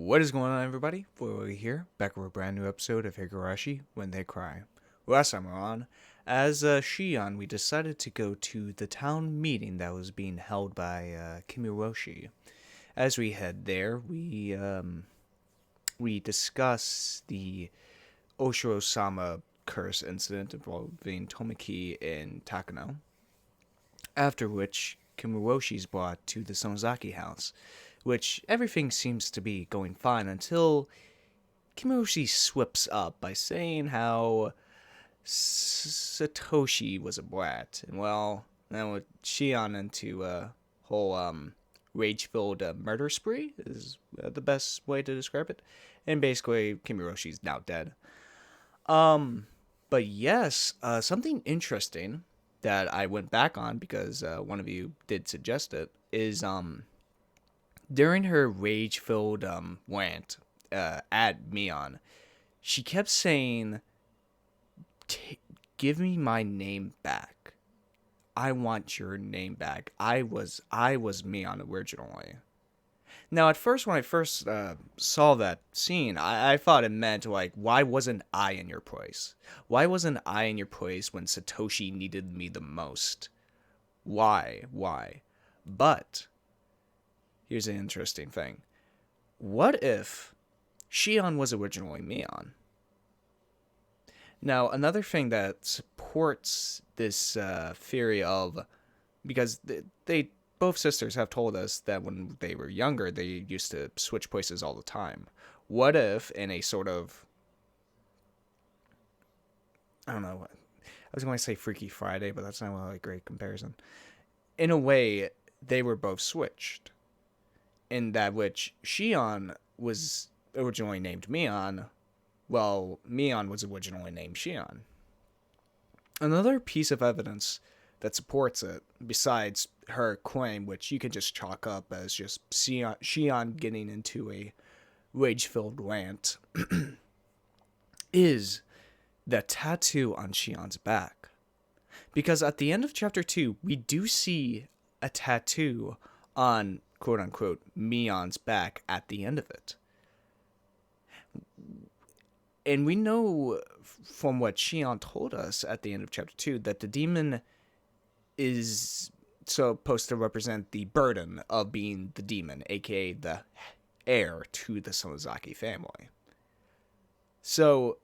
What is going on, everybody? Voidlego here, back with a brand new episode of Higurashi When They Cry. Last time on, as Shion, we decided to go to the town meeting that was being held by Kimiyoshi. As we head there, we discuss the Oshiro-sama curse incident involving Tomoki and Takano. After which, Kimiyoshi is brought to the Sonozaki house, which everything seems to be going fine until Kimiyoshi slips up by saying how Satoshi was a brat. And well, then with Shion into a whole rage-filled murder spree is the best way to describe it. And basically, Kimiyoshi's now dead. But yes, something interesting that I went back on because one of you did suggest it is during her rage-filled rant at Mion, she kept saying, "Give me my name back. I want your name back. I was Mion originally." Now, at first, when I first saw that scene, I thought it meant, like, why wasn't I in your place? Why wasn't I in your place when Satoshi needed me the most? Why? But here's an interesting thing. What if Shion was originally Mion? Now, another thing that supports this theory of, because they both sisters have told us that when they were younger, they used to switch places all the time. What if in a sort of, I don't know, I was going to say Freaky Friday, but that's not really a great comparison. In a way, they were both switched. In that which Shion was originally named Mion, well, Mion was originally named Shion. Another piece of evidence that supports it, besides her claim, which you can just chalk up as just Shion getting into a rage-filled rant, is the tattoo on Shion's back. Because at the end of chapter 2, we do see a tattoo on quote-unquote Mion's back at the end of it. And we know from what Shion told us at the end of chapter 2 that the demon is supposed to represent the burden of being the demon, aka the heir to the Sonozaki family. So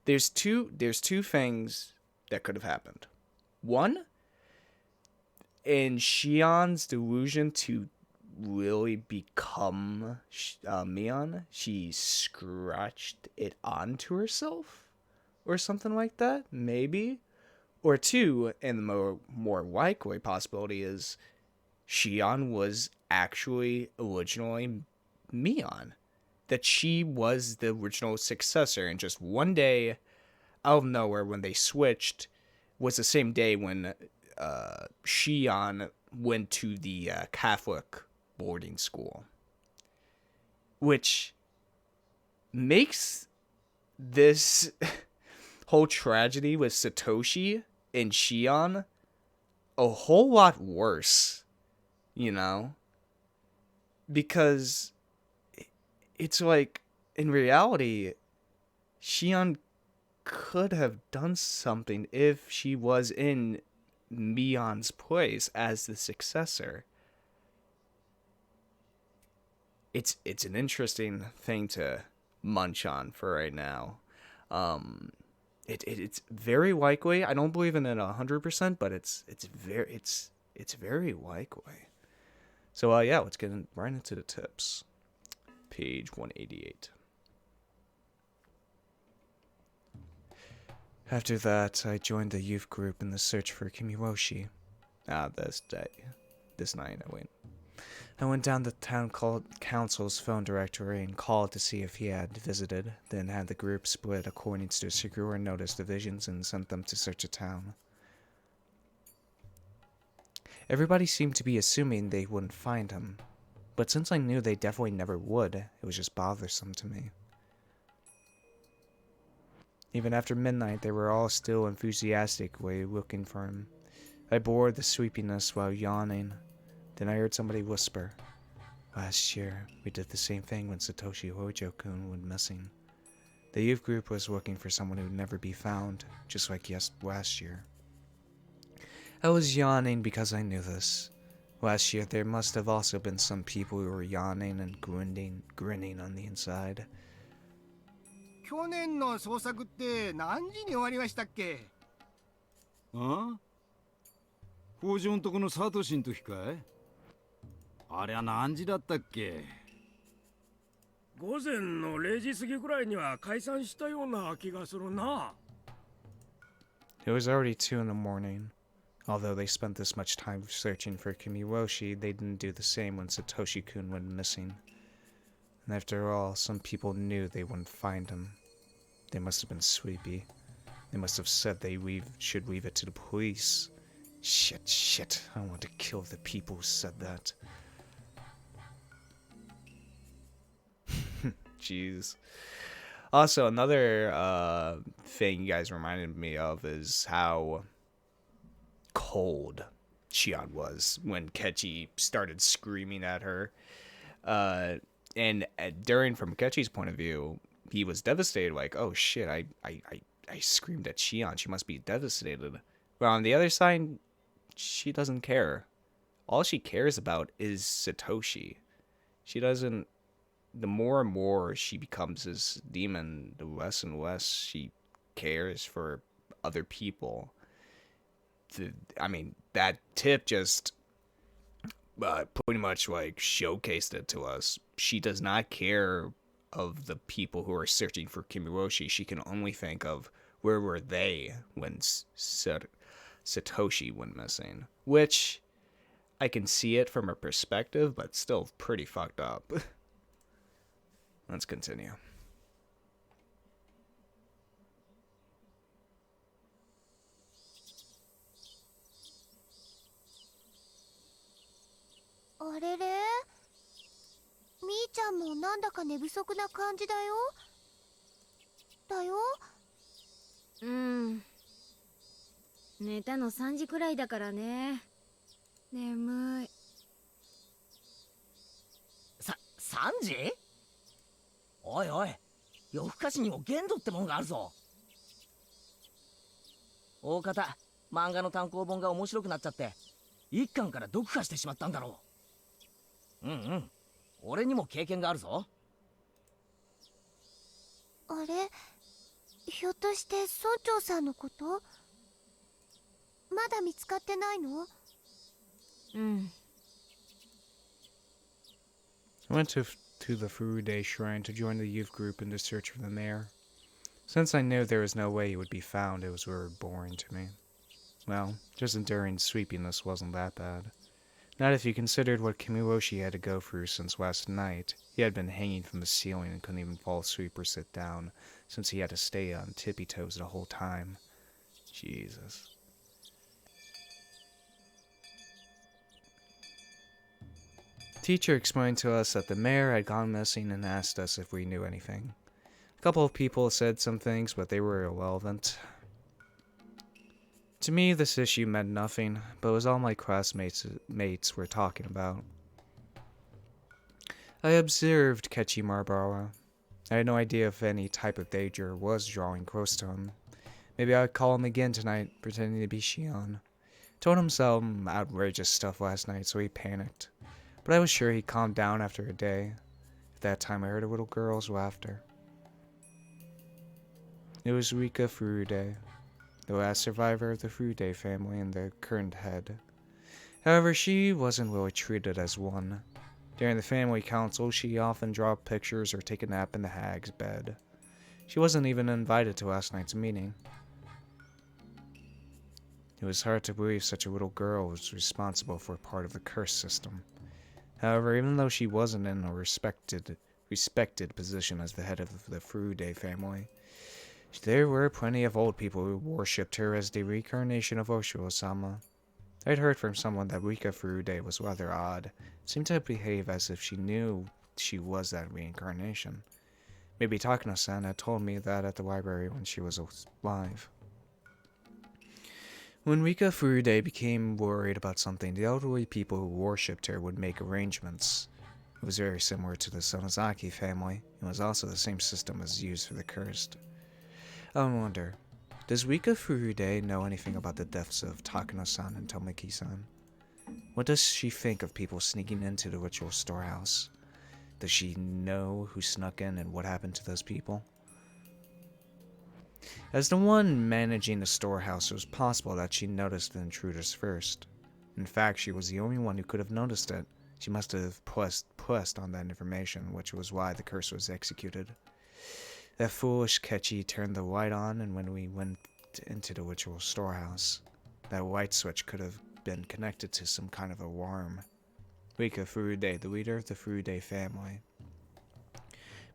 there's two things that could have happened. One, in Shion's delusion to really become Mion, she scratched it onto herself or something like that, maybe. Or two, and the more likely possibility is Shion was actually originally Mion, that she was the original successor, and just one day out of nowhere when they switched was the same day when Shion went to the Catholic boarding school, which makes this whole tragedy with Satoshi and Shion a whole lot worse, you know? Because it's like, in reality, Shion could have done something if she was in Mion's place as the successor. It's an interesting thing to munch on for right now. It's very likely. I don't believe in it 100%, but it's very likely. So yeah, let's get right into the tips. Page 188. After that, I joined the youth group in the search for Kimiyoshi. This night I went down the town council's phone directory and called to see if he had visited, then had the group split according to secure notice divisions and sent them to search the town. Everybody seemed to be assuming they wouldn't find him, but since I knew they definitely never would, it was just bothersome to me. Even after midnight, they were all still enthusiastically looking for him. I bore the sleepiness while yawning. Then I heard somebody whisper, Last year, we did the same thing when Satoshi Hojo-kun went missing. The youth group was looking for someone who would never be found, just like last year. I was yawning because I knew this. Last year, there must have also been some people who were yawning and grinning on the inside. 去年の捜索って何時に終わりましたっけ？あ？工場のとこのサトシの時かい？あれは何時だったっけ？午前の0時過ぎくらいには解散したような気がするな。It was already 2 in the morning. Although they spent this much time searching for Kimiyoshi, they didn't do the same when Satoshi-kun went missing. And after all, some people knew they wouldn't find him. They must have been sleepy. They must have said they should leave it to the police. Shit. I want to kill the people who said that. Jeez. Also, another thing you guys reminded me of is how cold Shion was when Keichi started screaming at her. And from Keichi's point of view, he was devastated, like, oh shit, I screamed at Shion, she must be devastated. But on the other side, she doesn't care. All she cares about is Satoshi. She doesn't... The more and more she becomes this demon, the less and less she cares for other people. That tip just pretty much like showcased it to us. She does not care of the people who are searching for Kimiyoshi. She can only think of where were they when Satoshi went missing. Which, I can see it from her perspective, but still pretty fucked up. Let's continue. あれれ、みーちゃんもなんだか寝不足な感じだよ。寝たの3時くらいだからね。眠い。3時？おいおい、夜更かしにも限度ってもんがあるぞ。大方漫画の単行本が面白くなっちゃって一巻から読破してしまったんだろう。俺にも経験があるぞ。あれ、ひょっとして村長さんのこと？まだ見つかってないの？I went to the Furude shrine to join the youth group in the search for the mayor. Since I knew there was no way he would be found, it was very boring to me. Well, just enduring sleepiness wasn't that bad. Not if you considered what Kimiyoshi had to go through since last night. He had been hanging from the ceiling and couldn't even fall asleep or sit down, since he had to stay on tippy toes the whole time. Jesus. Teacher explained to us that the mayor had gone missing and asked us if we knew anything. A couple of people said some things, but they were irrelevant. To me, this issue meant nothing, but it was all my classmates were talking about. I observed Keichi Marbara. I had no idea if any type of danger was drawing close to him. Maybe I would call him again tonight, pretending to be Shion. Told him some outrageous stuff last night, so he panicked. But I was sure he calmed down after a day. At that time, I heard a little girl's laughter. It was Rika Furude, the last survivor of the Furude family and the current head. However, she wasn't really treated as one. During the family council, she often drew pictures or take a nap in the hag's bed. She wasn't even invited to last night's meeting. It was hard to believe such a little girl was responsible for part of the curse system. However, even though she wasn't in a respected position as the head of the Furude family, there were plenty of old people who worshipped her as the reincarnation of Osho-sama. I'd heard from someone that Rika Furude was rather odd, seemed to behave as if she knew she was that reincarnation. Maybe Takano-san had told me that at the library when she was alive. When Rika Furude became worried about something, the elderly people who worshipped her would make arrangements. It was very similar to the Sonozaki family, and was also the same system as used for the cursed. I wonder, does Rika Furude know anything about the deaths of Takano-san and Tomoki-san? What does she think of people sneaking into the ritual storehouse? Does she know who snuck in and what happened to those people? As the one managing the storehouse, it was possible that she noticed the intruders first. In fact, she was the only one who could have noticed it. She must have pressed on that information, which was why the curse was executed. That foolish Keichi turned the light on, and when we went into the ritual storehouse, that light switch could have been connected to some kind of alarm. Rika Furude, the leader of the Furude family.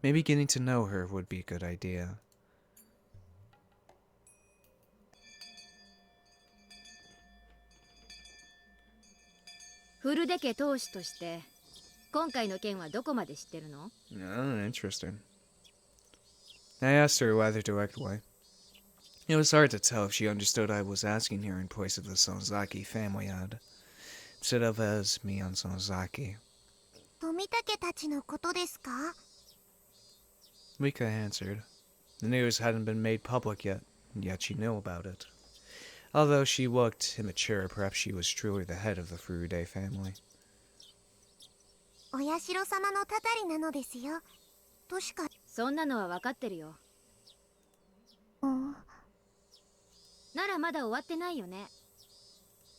Maybe getting to know her would be a good idea. Furude家当主として今回の件はどこまで知ってるの? Oh, interesting. I asked her rather directly. It was hard to tell if she understood I was asking her in place of the Sonozaki family ad, instead of as me on Sonozaki. 富武たちのことですか? Rika answered. The news hadn't been made public yet, and yet she knew about it. Although she looked immature, perhaps she was truly the head of the Furude family. お社様のたたりなのですよ。としか。そんなのは分かってるよ。ならまだ終わってないよね。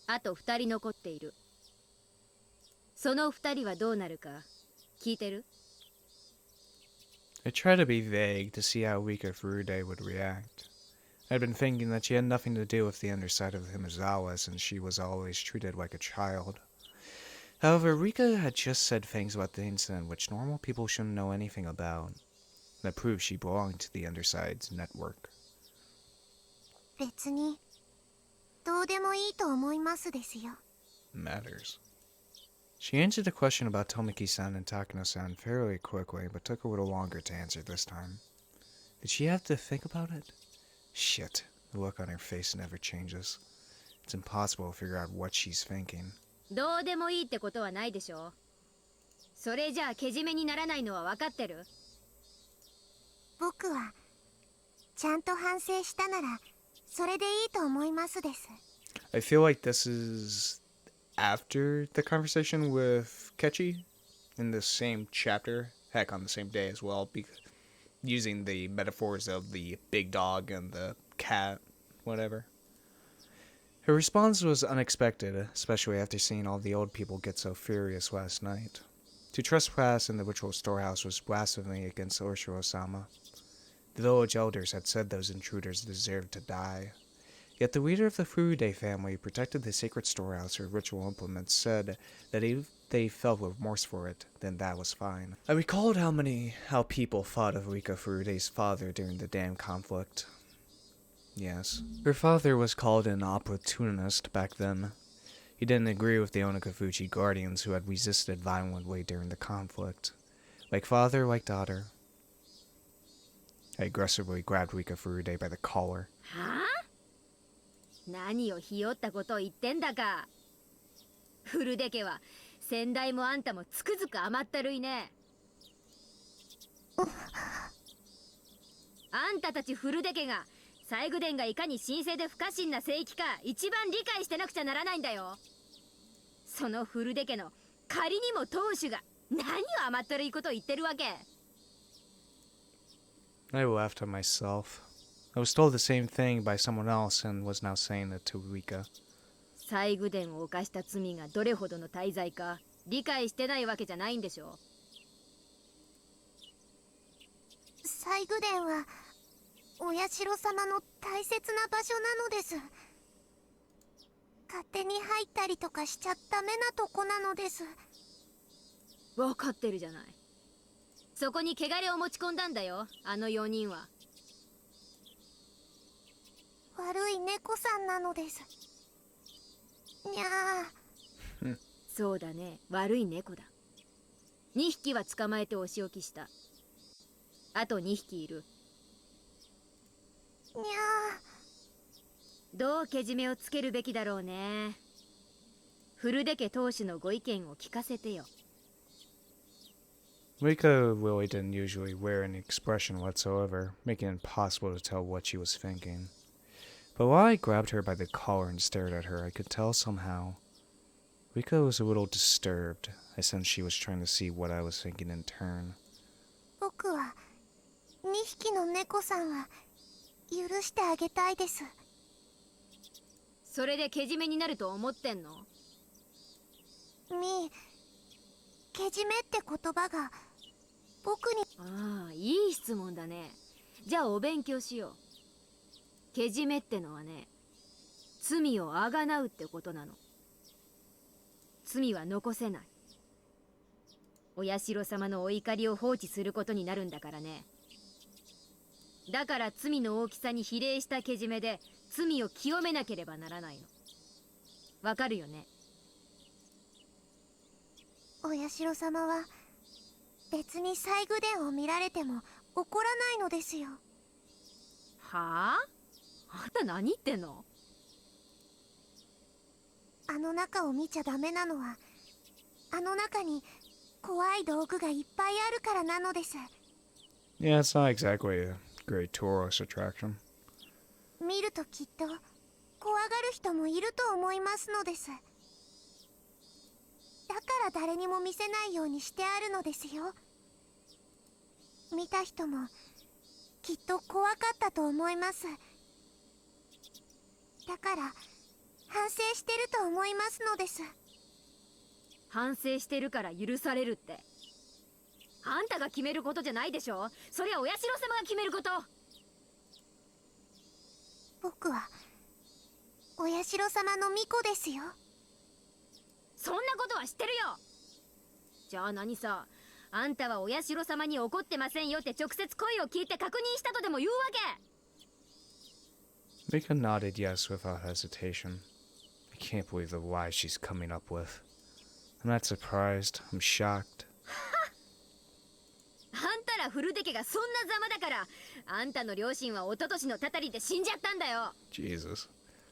あと2人残っている。その2人はどうなるか聞いてる? I tried to be vague to see how Rika Furude would react. I'd been thinking that she had nothing to do with the underside of Himizawa since she was always treated like a child. However, Rika had just said things about the incident which normal people shouldn't know anything about. That proved she belonged to the underside's network. 別にどうでもいいと思いますですよ。Matters. She answered the question about Tomoki-san and Takano-san fairly quickly, but took a little longer to answer this time. Did she have to think about it? Shit, the look on her face never changes. It's impossible to figure out what she's thinking. どうでもいいってことはないでしょ。それじゃあけじめにならないのは分かってる？僕はちゃんと反省したならそれでいいと思いますです。I feel like this is after the conversation with Keichi in the same chapter, heck, on the same day as well, using the metaphors of the big dog and the cat, whatever. Her response was unexpected, especially after seeing all the old people get so furious last night. To trespass in the ritual storehouse was blasphemy against Oshiro-sama. The village elders had said those intruders deserved to die. Yet the leader of the Furude family who protected the sacred storehouse or ritual implements said that if they felt remorse for it, then that was fine. I recalled how people thought of Rika Furude's father during the dam conflict. Yes, her father was called an opportunist back then. He didn't agree with the Onikafuchi guardians who had resisted violently during the conflict. Like father, like daughter. I aggressively grabbed Rika Furude by the collar. はあ？何をひよったことを言ってんだか。フルデ家は先代もあんたもつくづく甘ったるいね。あんたたちフルデ家が西宮殿がいかに神聖で不可侵な聖域か一番理解してなくちゃならないんだよ。そのフルデ家の仮にも当主が何を甘ったるいことを言ってるわけ。I laughed at myself. I was told the same thing by someone else and was now saying it to Rika. 西宮殿を犯した罪がどれほどの大罪か理解してないわけじゃないんでしょ。西宮殿はお社様の大切な場所なのです。勝手に入ったりとかしちゃダメなとこなのです。分かってるじゃない。そこに汚れを持ち込んだんだよ、あの4人は。悪い猫さんなのです。にゃー。そうだね、悪い猫だ。2匹は捕まえてお仕置きした。あと2匹いる。にゃー。どうけじめをつけるべきだろうね。フルデ家当主のご意見を聞かせてよ。Rika really didn't usually wear any expression whatsoever, making it impossible to tell what she was thinking. But while I grabbed her by the collar and stared at her, I could tell somehow. Rika was a little disturbed. I sensed she was trying to see what I was thinking in turn. 僕は2匹の猫さんは許してあげたいです。それでけじめになると思ってんの？けじめって言葉が僕に。ああ、いい質問だね。じゃあお勉強しよう。けじめってのはね、罪をあがなうってことなの。罪は残せない。お社様のお怒りを放置することになるんだからね。だから罪の大きさに比例したけじめで罪を清めなければならないの。わかるよね？お社様は別に西宮殿を見られても怒らないのですよ。はあ？あんた何言ってんの？あの中を見ちゃダメなのは、あの中に怖い道具がいっぱいあるからなのです。 Yeah, it's not exactly a great tourist attraction. 見るときっと怖がる人もいると思いますのです。だから誰にも見せないようにしてあるのですよ。見た人もきっと怖かったと思います。だから反省してると思いますのです。反省してるから許されるって、あんたが決めることじゃないでしょ。それはお社様が決めること。僕はお社様の巫女ですよ。そんなことは知ってるよ。じゃあ何さ、あんたはお社様に怒ってませんよって直接声を聞いて確認したとでも言うわけ？ Rika nodded yes without hesitation. I can't believe the lies she's coming up with. I'm not surprised. I'm shocked. あんたら古出家がそんなざまだから、あんたの両親は一昨年のたたりで死んじゃったんだよ。 Jesus.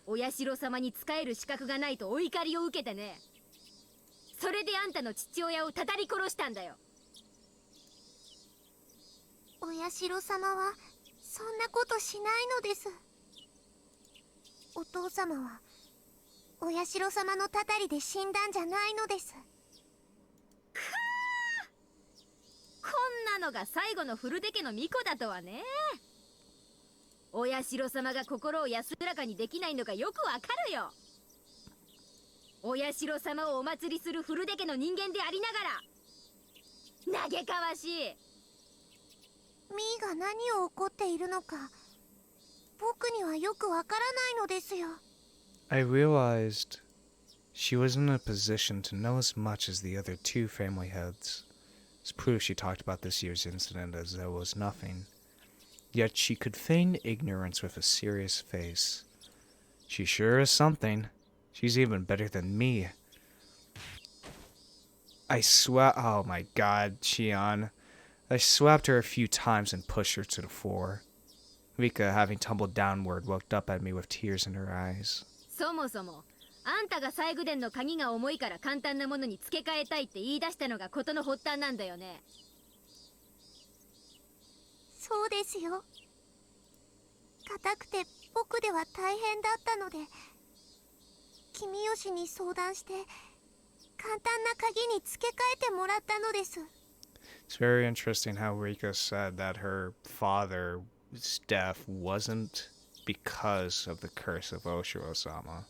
お社様に仕える資格がないとお怒りを受けてね。それであんたの父親をたたり殺したんだよ。お社様はそんなことしないのです。お父様はお社様のたたりで死んだんじゃないのです。こんなのが最後の古出家の巫女だとはね。お社様が心を安らかにできないのがよくわかるよ。お社様をお祭りする古出家の人間でありながら嘆かわしい。ミーが何を怒っているのか僕にはよくわからないのですよ。 I realized she was in a position to know as much as the other two family heads. It's proof she talked about this year's incident as though it was nothing. Yet she could feign ignorance with a serious face. She sure is something. She's even better than me. Oh my god, Shion. I slapped her a few times and pushed her to the floor. Rika, having tumbled downward, looked up at me with tears in her eyes. そもそもあんたが西宮殿の鍵が重いから簡単なものに付け替えたいって言い出したのが事の発端なんだよね。そうですよ。硬くて僕では大変だったので、君吉に相談して簡単な鍵に付け替えてもらったのです。 It's very interesting how Rika said that her father's death wasn't because of the curse of Oshiro-sama.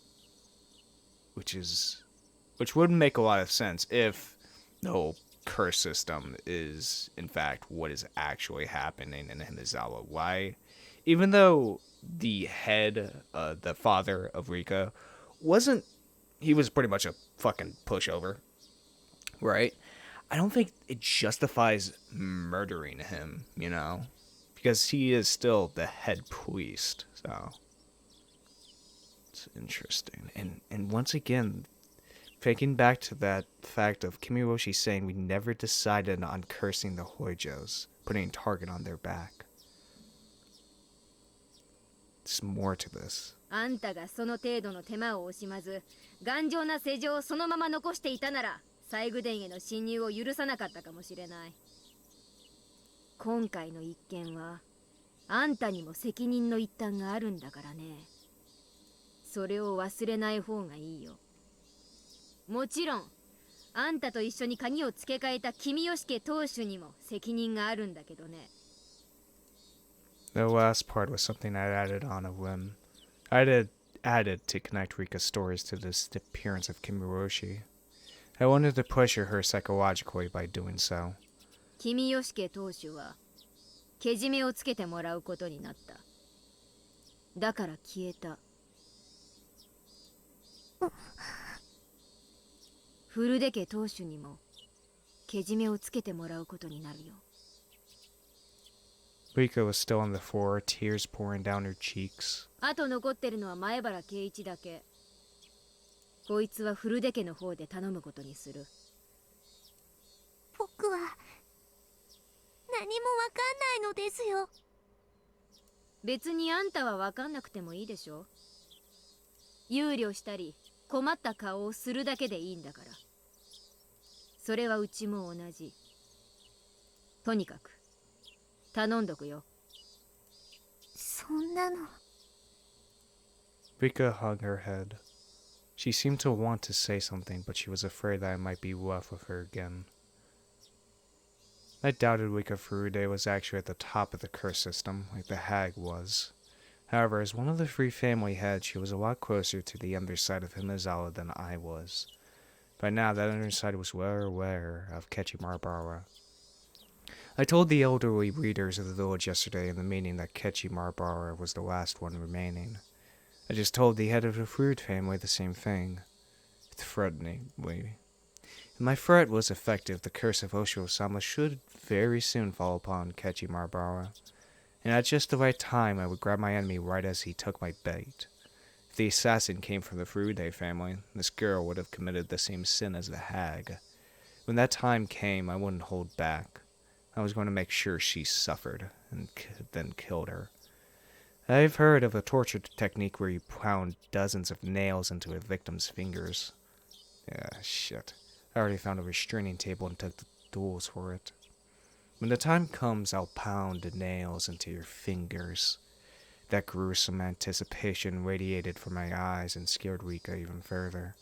Which wouldn't make a lot of sense if the whole curse system is, in fact, what is actually happening in Hinazawa. Why? Even though the head, the father of Rika, he was pretty much a fucking pushover, right? I don't think it justifies murdering him, you know? Because he is still the head priest, so... It's interesting. And once again, thinking back to that fact of Kimiyoshi saying we never decided on cursing the Hoijos, putting a target on their back. There's more to this. あんたがその程度の手間を惜しまず頑丈な世情をそのまま残していたなら西宮殿への侵入を許さなかったかもしれない。今回の一件はあんたにも責任の一端があるんだからね。それを忘れない方がいいよ。もちろんあんたと一緒に鍵を付け替えた君吉家当主にも責任があるんだけどね。 The last part was something I'd added on a whim. I'd added to connect Rika's stories to the disappearance of Kimiyoshi. I wanted to pressure her psychologically by doing so. 君吉家当主はけじめをつけてもらうことになった。だから消えた。古出家当主にもけじめをつけてもらうことになるよ。Rika was still on the floor, tears pouring down her cheeks. あと残ってるのは前原圭一だけ。こいつは古出家の方で頼むことにする。僕は何もわかんないのですよ。別にあんたはわかんなくてもいいでしょ。憂慮したり困った顔をするだけでいいんだから。それはうちも同じ。とにかく頼んどくよ。そんなの。Rika hung her head. She seemed to want to say something, but she was afraid that I might be rough with her again. I doubted Rika Furude was actually at the top of the curse system, like the hag was. However, as one of the three family heads, she was a lot closer to the underside of Himizawa than I was. By now, that underside was well aware of Keichi Marabara. I told the elderly readers of the village yesterday in the meeting that Keichi Marabara was the last one remaining. I just told the head of the Fruit family the same thing, threateningly. If my threat was effective, the curse of Osho-sama should very soon fall upon Keichi Marabara, and at just the right time I would grab my enemy right as he took my bait. If the assassin came from the Furude family, this girl would have committed the same sin as the hag. When that time came, I wouldn't hold back. I was going to make sure she suffered, and then killed her. I've heard of a torture technique where you pound dozens of nails into a victim's fingers. Yeah, shit. I already found a restraining table and took the tools for it. When the time comes, I'll pound the nails into your fingers. That gruesome anticipation radiated from my eyes and scared Rika even further.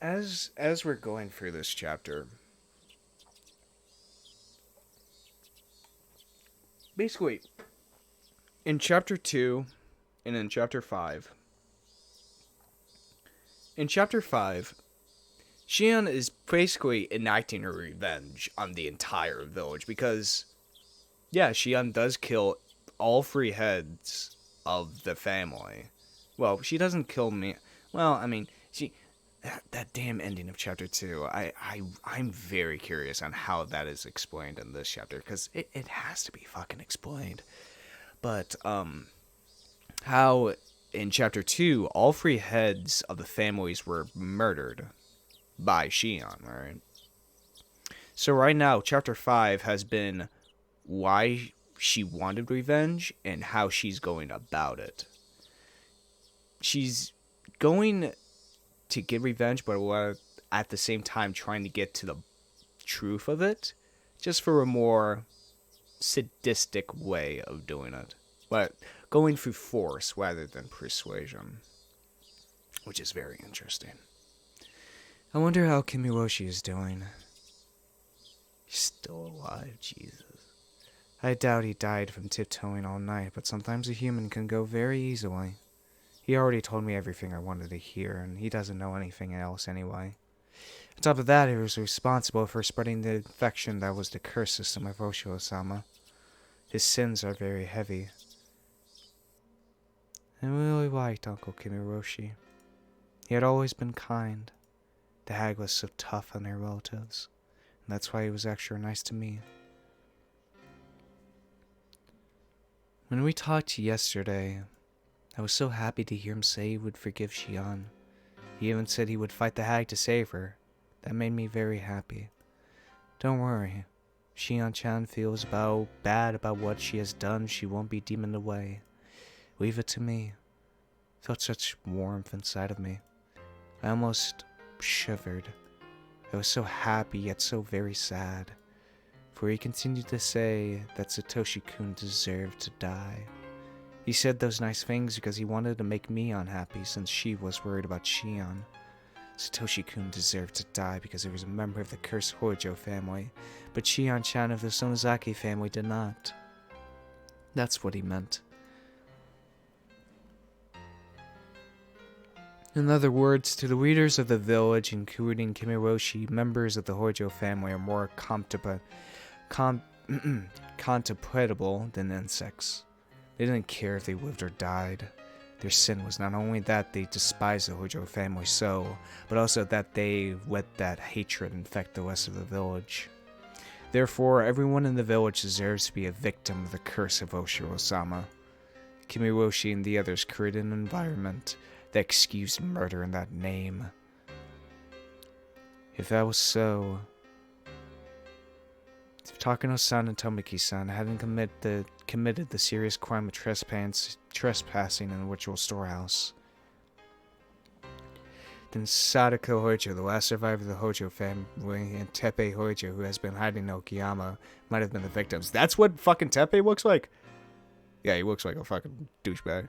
As we're going through this chapter, basically, in chapter 2 and in chapter 5, Shion is basically enacting her revenge on the entire village because, yeah, Shion does kill all three heads of the family. Well, she doesn't kill me. Well, I mean, that damn ending of chapter 2, I'm very curious on how that is explained in this chapter, because it has to be fucking explained. But, how in chapter 2, all three heads of the families were murdered by Shion, right? So right now, chapter 5 has been why she wanted revenge and how she's going about it. She's going to get revenge, but at the same time trying to get to the truth of it, just for a more sadistic way of doing it. But going through force rather than persuasion, which is very interesting. I wonder how Kimiyoshi is doing. He's still alive, Jesus. I doubt he died from tiptoeing all night, but sometimes a human can go very easily. He already told me everything I wanted to hear, and he doesn't know anything else anyway. On top of that, he was responsible for spreading the infection that was the curse system of Osho-sama. His sins are very heavy. I really liked Uncle Kimiyoshi. He had always been kind. The hag was so tough on her relatives, and that's why he was extra nice to me. When we talked yesterday, I was so happy to hear him say he would forgive Shion. He even said he would fight the hag to save her. That made me very happy. Don't worry. Shion-chan feels bad about what she has done. She won't be demoned away. Leave it to me. Felt such warmth inside of me. I almost shivered. I was so happy yet so very sad, for he continued to say that Satoshi-kun deserved to die. He said those nice things because he wanted to make me unhappy since she was worried about Shion. Satoshi-kun deserved to die because he was a member of the cursed Hojo family, but Shion-chan of the Sonozaki family did not. That's what he meant. In other words, to the leaders of the village, including Kimiyoshi, members of the Hojo family are more contemplatable than insects. They didn't care if they lived or died. Their sin was not only that they despised the Hojo family so, but also that they let that hatred infect the rest of the village. Therefore, everyone in the village deserves to be a victim of the curse of Oshiro-sama. Kimiyoshi and the others created an environment that excused murder in that name. If that was so, if Takano-san and Tomiki-san hadn't committed the serious crime of trespassing in the ritual storehouse, then Sadako Hojo, the last survivor of the Hojo family, and Teppei Hojo, who has been hiding in Okayama, might have been the victims. That's what fucking Teppei looks like? Yeah, he looks like a fucking douchebag.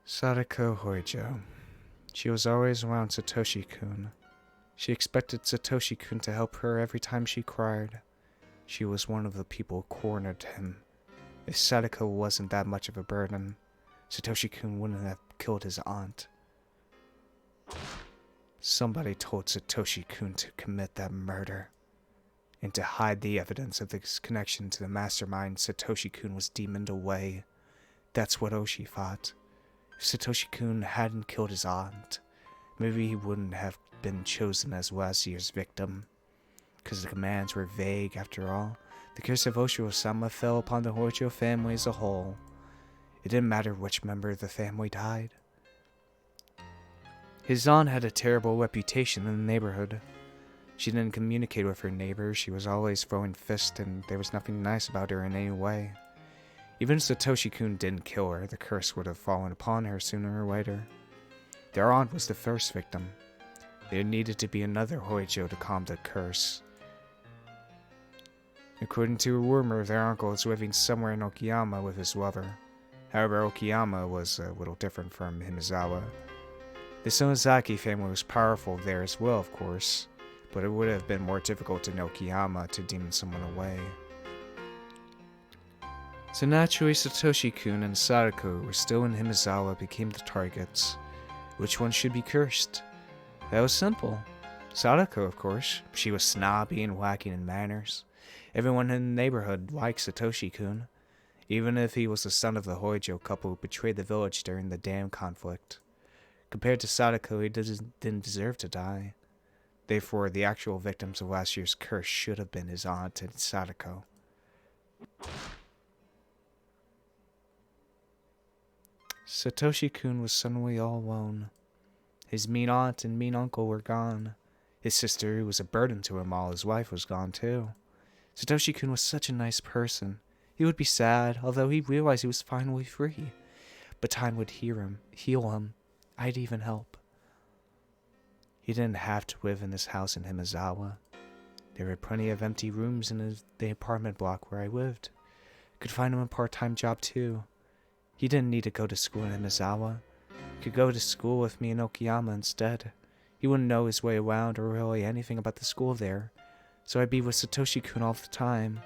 Sadako Hojo. She was always around Satoshi-kun. She expected Satoshi-kun to help her every time she cried. She was one of the people who cornered him. If Sadako wasn't that much of a burden, Satoshi-kun wouldn't have killed his aunt. Somebody told Satoshi-kun to commit that murder, and to hide the evidence of his connection to the mastermind. Satoshi-kun was demoned away. That's what Oshi thought. If Satoshi-kun hadn't killed his aunt, maybe he wouldn't have been chosen as last year's victim. Because the commands were vague after all, the curse of Oshiro-sama fell upon the Hojo family as a whole. It didn't matter which member of the family died. His aunt had a terrible reputation in the neighborhood. She didn't communicate with her neighbors, she was always throwing fists, and there was nothing nice about her in any way. Even if Satoshi-kun didn't kill her, the curse would have fallen upon her sooner or later. Their aunt was the first victim. There needed to be another Hojo to calm the curse. According to a rumor, their uncle is living somewhere in Okayama with his lover. However, Okayama was a little different from Himizawa. The Sonozaki family was powerful there as well, of course, but it would have been more difficult in Okayama to demon someone away. So naturally, Satoshi-kun and Sadako, who were still in Himizawa, became the targets. Which one should be cursed? That was simple. Sadako, of course. She was snobby and lacking in manners. Everyone in the neighborhood liked Satoshi-kun, even if he was the son of the Hojo couple who betrayed the village during the dam conflict. Compared to Sadako, he didn't deserve to die. Therefore, the actual victims of last year's curse should have been his aunt and Sadako. Satoshi-kun was suddenly all alone. His mean aunt and mean uncle were gone. His sister, who was a burden to him all, his wife, was gone too. Satoshi-kun was such a nice person. He would be sad, although he realized he was finally free. But time would heal him. I'd even help. He didn't have to live in this house in Himizawa. There were plenty of empty rooms in the apartment block where I lived. Could find him a part-time job too. He didn't need to go to school in Himizawa. He could go to school with me in Okayama instead. He wouldn't know his way around or really anything about the school there, so I'd be with Satoshi-kun all the time.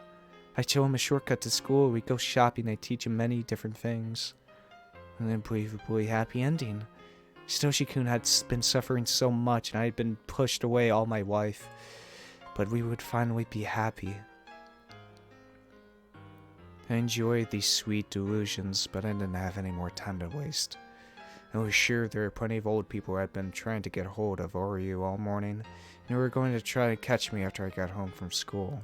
I'd show him a shortcut to school, we'd go shopping, I'd teach him many different things. An unbelievably happy ending. Satoshi-kun had been suffering so much and I had been pushed away all my life, but we would finally be happy. I enjoyed these sweet delusions, but I didn't have any more time to waste. I was sure there were plenty of old people who had been trying to get hold of Oryu all morning, and who were going to try to catch me after I got home from school.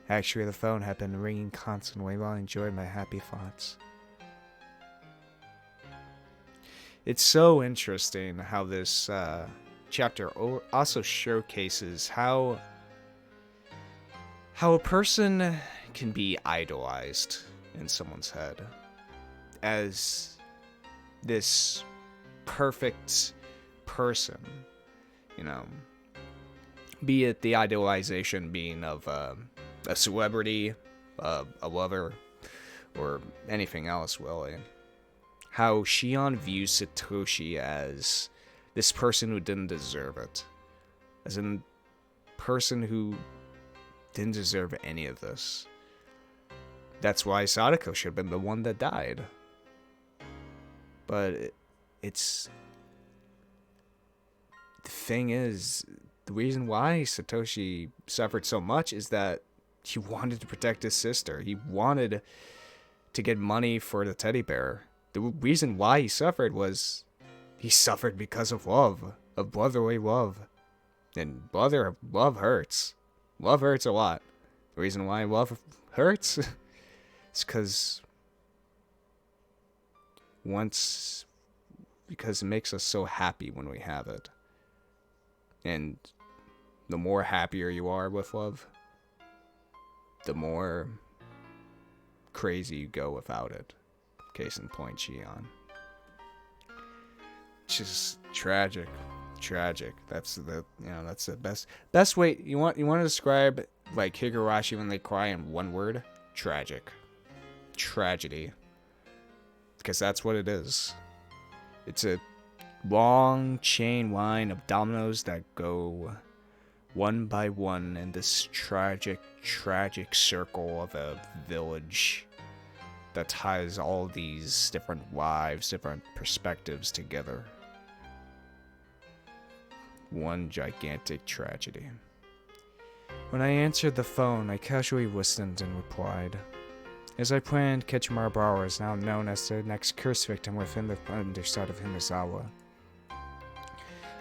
Actually, the phone had been ringing constantly while I enjoyed my happy thoughts. It's so interesting how this chapter also showcases how a person can be idolized in someone's head. as this perfect person, you know, be it the idealization being of a celebrity, a lover, or anything else, really. How Shion views Satoshi as this person who didn't deserve it. As a person who didn't deserve any of this. That's why Sadako should have been the one that died. But it's... The thing is, the reason why Satoshi suffered so much is that he wanted to protect his sister. He wanted to get money for the teddy bear. The reason why he suffered was he suffered because of love, of brotherly love. And brother, love hurts. Love hurts a lot. The reason why love hurts is because it makes us so happy when we have it. And the more happier you are with love, the more crazy you go without it. Case in point, Shion. Just tragic. That's the best way. You want to describe like Higurashi when they cry in one word? Tragic. Tragedy. Because that's what it is. It's a long chain line of dominoes that go one by one in this tragic circle of a village that ties all these different lives, different perspectives together. One gigantic tragedy. When I answered the phone, I casually listened and replied. As I planned, Keichi is now known as the next curse victim within the underside of Himizawa.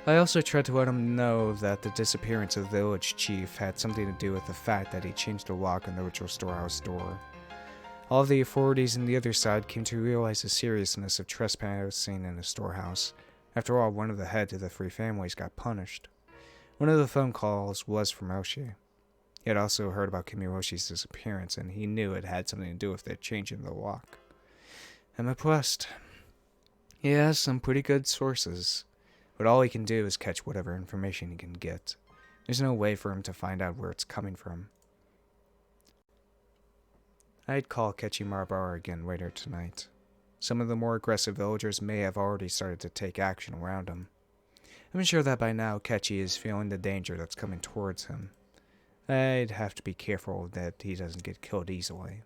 I also tried to let him know that the disappearance of the village chief had something to do with the fact that he changed the lock on the ritual storehouse door. All of the authorities on the other side came to realize the seriousness of trespassing in a storehouse. After all, one of the heads of the three families got punished. One of the phone calls was from Oshi. He had also heard about Kimiyoshi's disappearance, and he knew it had something to do with the change in the lock. I'm impressed. He has some pretty good sources, but all he can do is catch whatever information he can get. There's no way for him to find out where it's coming from. I'd call Keichi Marabara again later tonight. Some of the more aggressive villagers may have already started to take action around him. I'm sure that by now Keichi is feeling the danger that's coming towards him. I'd have to be careful that he doesn't get killed easily.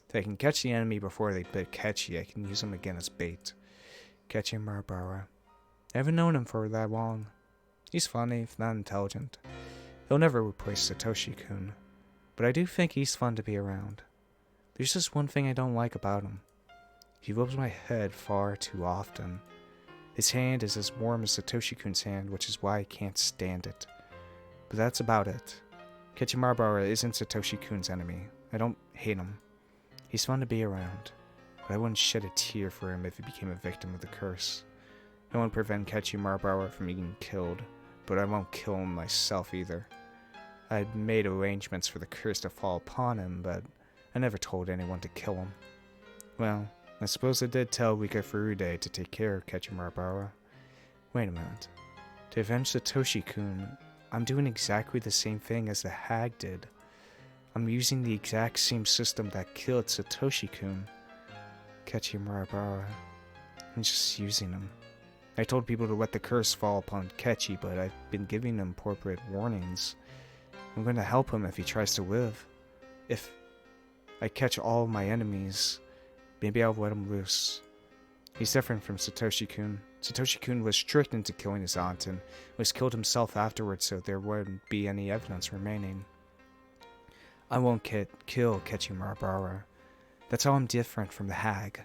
If I can catch the enemy before they bit Keichi, I can use him again as bait. Keichi Marabara. I haven't known him for that long. He's funny, if not intelligent. He'll never replace Satoshi-kun, but I do think he's fun to be around. There's just one thing I don't like about him. He rubs my head far too often. His hand is as warm as Satoshi-kun's hand, which is why I can't stand it. But that's about it. Keichi Marabara isn't Satoshi-kun's enemy. I don't hate him. He's fun to be around, but I wouldn't shed a tear for him if he became a victim of the curse. I won't prevent Keichi Marabara from being killed, but I won't kill him myself either. I'd made arrangements for the curse to fall upon him, but I never told anyone to kill him. Well, I suppose I did tell Rika Furude to take care of Keichi Marabara. Wait a minute. To avenge Satoshi-kun, I'm doing exactly the same thing as the hag did. I'm using the exact same system that killed Satoshi-kun. Keichi Marabara. I'm just using him. I told people to let the curse fall upon Keichi, but I've been giving him appropriate warnings. I'm going to help him if he tries to live. If I catch all of my enemies, maybe I'll let him loose. He's different from Satoshi-kun. Satoshi-kun was tricked into killing his aunt and was killed himself afterwards, so there wouldn't be any evidence remaining. I won't kill Keichi Marabara. That's how I'm different from the hag.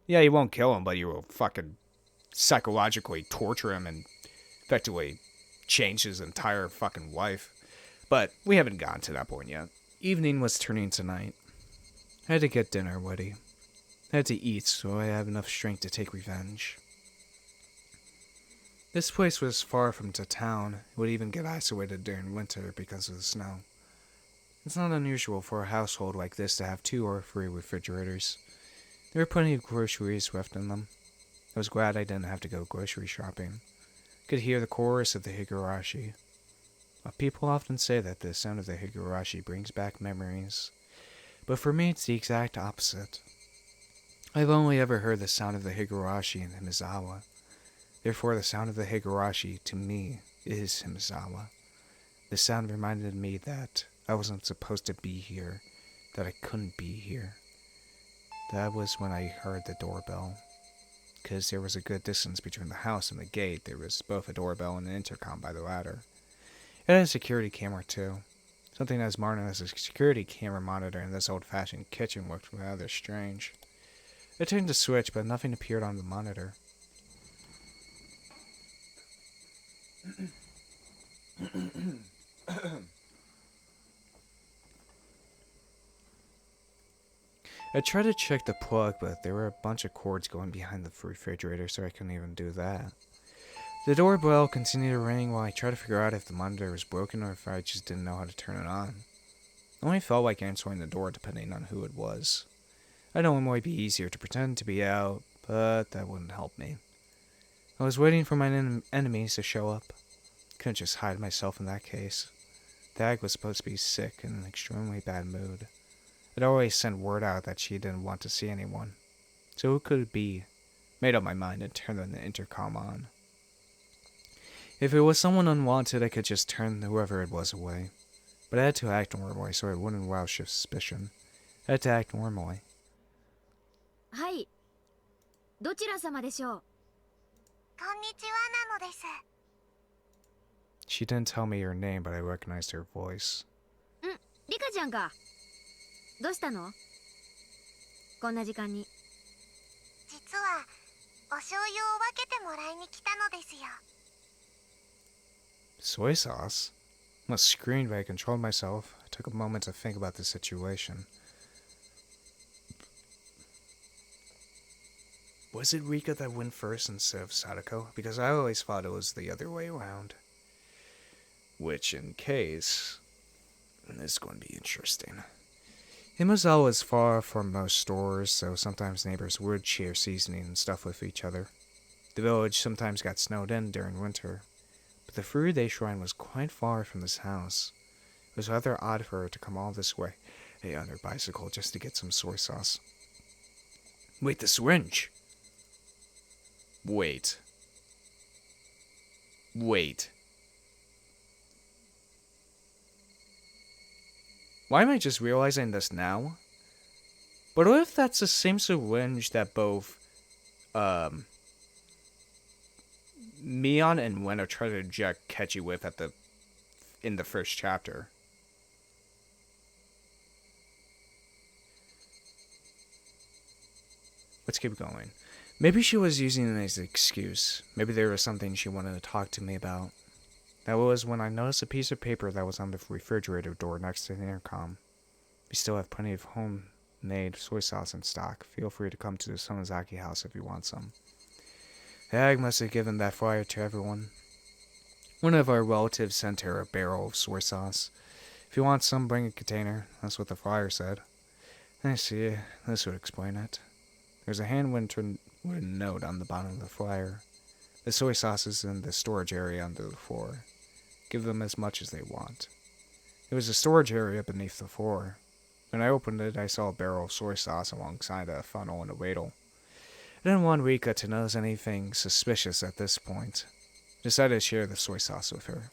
Yeah, you won't kill him, but you will fucking psychologically torture him and effectively change his entire fucking life. But we haven't gotten to that point yet. Evening was turning to night. I had to get dinner ready. I had to eat so I have enough strength to take revenge. This place was far from the town. It would even get isolated during winter because of the snow. It's not unusual for a household like this to have 2 or 3 refrigerators. There were plenty of groceries left in them. I was glad I didn't have to go grocery shopping. I could hear the chorus of the Higurashi. People often say that the sound of the Higurashi brings back memories, but for me it's the exact opposite. I've only ever heard the sound of the Higurashi in Himizawa. Therefore, the sound of the Higurashi, to me, is Himizawa. The sound reminded me that I wasn't supposed to be here, that I couldn't be here. That was when I heard the doorbell. Because there was a good distance between the house and the gate, there was both a doorbell and an intercom by the ladder. It had a security camera too. Something as modern as a security camera monitor in this old-fashioned kitchen looked rather strange. I turned the switch, but nothing appeared on the monitor. I tried to check the plug, but there were a bunch of cords going behind the refrigerator, so I couldn't even do that. The doorbell continued to ring while I tried to figure out if the monitor was broken or if I just didn't know how to turn it on. It only felt like answering the door depending on who it was. I know it might be easier to pretend to be out, but that wouldn't help me. I was waiting for my enemies to show up. Couldn't just hide myself in that case. Dag was supposed to be sick and in an extremely bad mood. I'd always sent word out that she didn't want to see anyone. So who could it be? Made up my mind and turned the intercom on. If it was someone unwanted, I could just turn whoever it was away. But I had to act normally so it wouldn't rouse suspicion. I had to act normally. はい。どちら様でしょう。こんにちはなのです。 She didn't tell me her name, but I recognized her voice. リカちゃんか。どうしたの？こんな時間に。実はお醤油を分けてもらいに来たのですよ。 Soy sauce? I screamed, but I controlled myself. I took a moment to think about the situation. Was it Rika that went first instead of Sadako? Because I always thought it was the other way around. Which, in case, is going to be interesting. Himizawa is far from most stores, so sometimes neighbors would share seasoning and stuff with each other. The village sometimes got snowed in during winter. But the Furude shrine was quite far from this house. It was rather odd for her to come all this way, on her bicycle, just to get some soy sauce. Wait, the syringe! Wait. Why am I just realizing this now? But what if that's the same syringe that both, Mion and Wena try to inject Keichi with in the first chapter? Let's keep going. Maybe she was using it as an excuse. Maybe there was something she wanted to talk to me about. That was when I noticed a piece of paper that was on the refrigerator door next to the intercom. We still have plenty of homemade soy sauce in stock. Feel free to come to the Sonozaki house if you want some. The hag must have given that flyer to everyone. One of our relatives sent her a barrel of soy sauce. If you want some, bring a container. That's what the flyer said. I see. This would explain it. There's a handwritten note on the bottom of the flyer. The soy sauce is in the storage area under the floor. Give them as much as they want. There was a storage area beneath the floor. When I opened it, I saw a barrel of soy sauce alongside a funnel and a ladle. I didn't want Rika to notice anything suspicious at this point. I decided to share the soy sauce with her.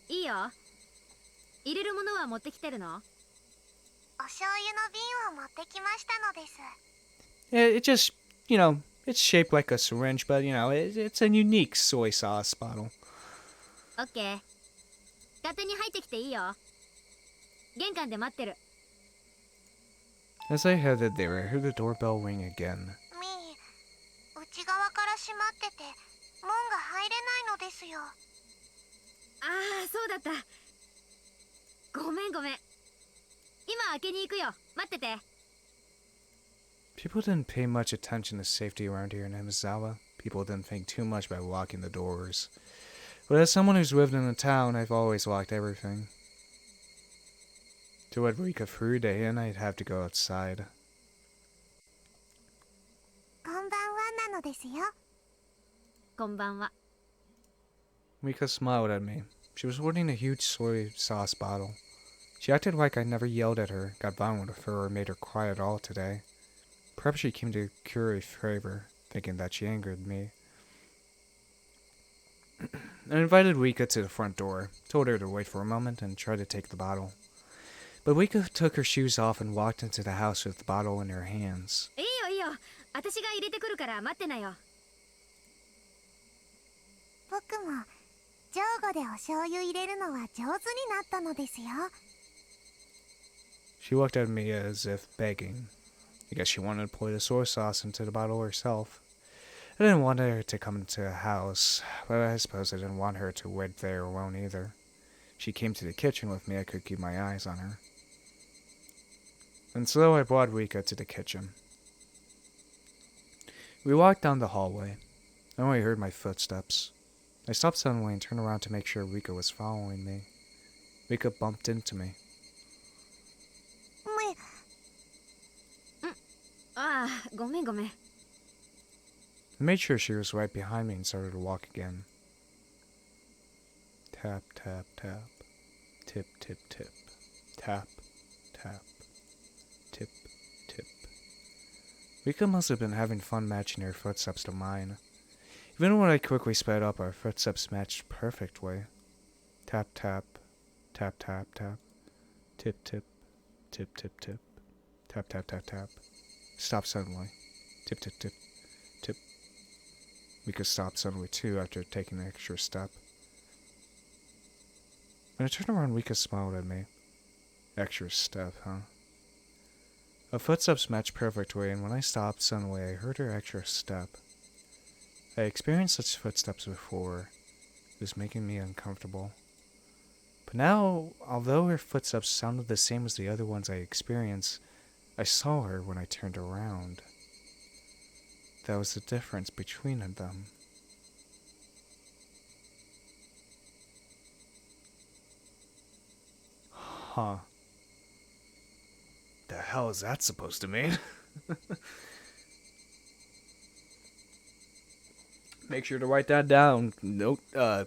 いいよ。入れるものは持ってきてるの？お醤油の瓶を持ってきましたのです。 Yeah, it just, it's shaped like a syringe, but, it's a unique soy sauce bottle. オッケー。勝手に入ってきていいよ。玄関で待ってる。As I headed there, I heard the doorbell ring again. みー、内側から閉まってて門が入れないのですよ。ああ、そうだった。ごめん。今開けに行くよ。待ってて。People didn't pay much attention to safety around here in Himizawa. People didn't think too much about locking the doors. But as someone who's lived in the town, I've always locked everything. To let Rika Furude in, I'd have to go outside. こんばんはなのですよ。こんばんは。 Rika smiled at me. She was holding a huge soy sauce bottle. She acted like I never yelled at her, got violent with her, or made her cry at all today. Perhaps she came to curry favor, thinking that she angered me. I invited Rika to the front door, told her to wait for a moment, and tried to take the bottle. But Rika took her shoes off and walked into the house with the bottle in her hands. いいよいいよ。私が入れてくるから待ってなよ。僕も上後でお醤油入れるのは上手になったのですよ。She looked at me as if begging. I guess she wanted to pour the soy sauce into the bottle herself. I didn't want her to come into the house, but I suppose I didn't want her to wait there alone either. She came to the kitchen with me, I could keep my eyes on her. And so I brought Rika to the kitchen. We walked down the hallway. I only heard my footsteps. I stopped suddenly and turned around to make sure Rika was following me. Rika bumped into me. ああ、ごめんごめん。 I made sure she was right behind me and started to walk again. Tap, tap, tap. Tip, tip, tip. Tap, tap. Tip, tip. Rika must have been having fun matching her footsteps to mine. Even when I quickly sped up, our footsteps matched perfectly. Tap, tap. Tap, tap, tap. Tip, tip. Tip, tip, tip. Tap, tap, tap, tap. Stop suddenly. Tip, tip, tip. Tip. Rika stopped suddenly too after taking an extra step. When I turned around, Rika smiled at me. Extra step, huh? Our footsteps matched perfectly, and when I stopped suddenly, I heard her extra step. I experienced such footsteps before. It was making me uncomfortable. But now, although her footsteps sounded the same as the other ones I experienced, I saw her when I turned around. That was the difference between them. Huh. The hell is that supposed to mean? Make sure to write that down, note,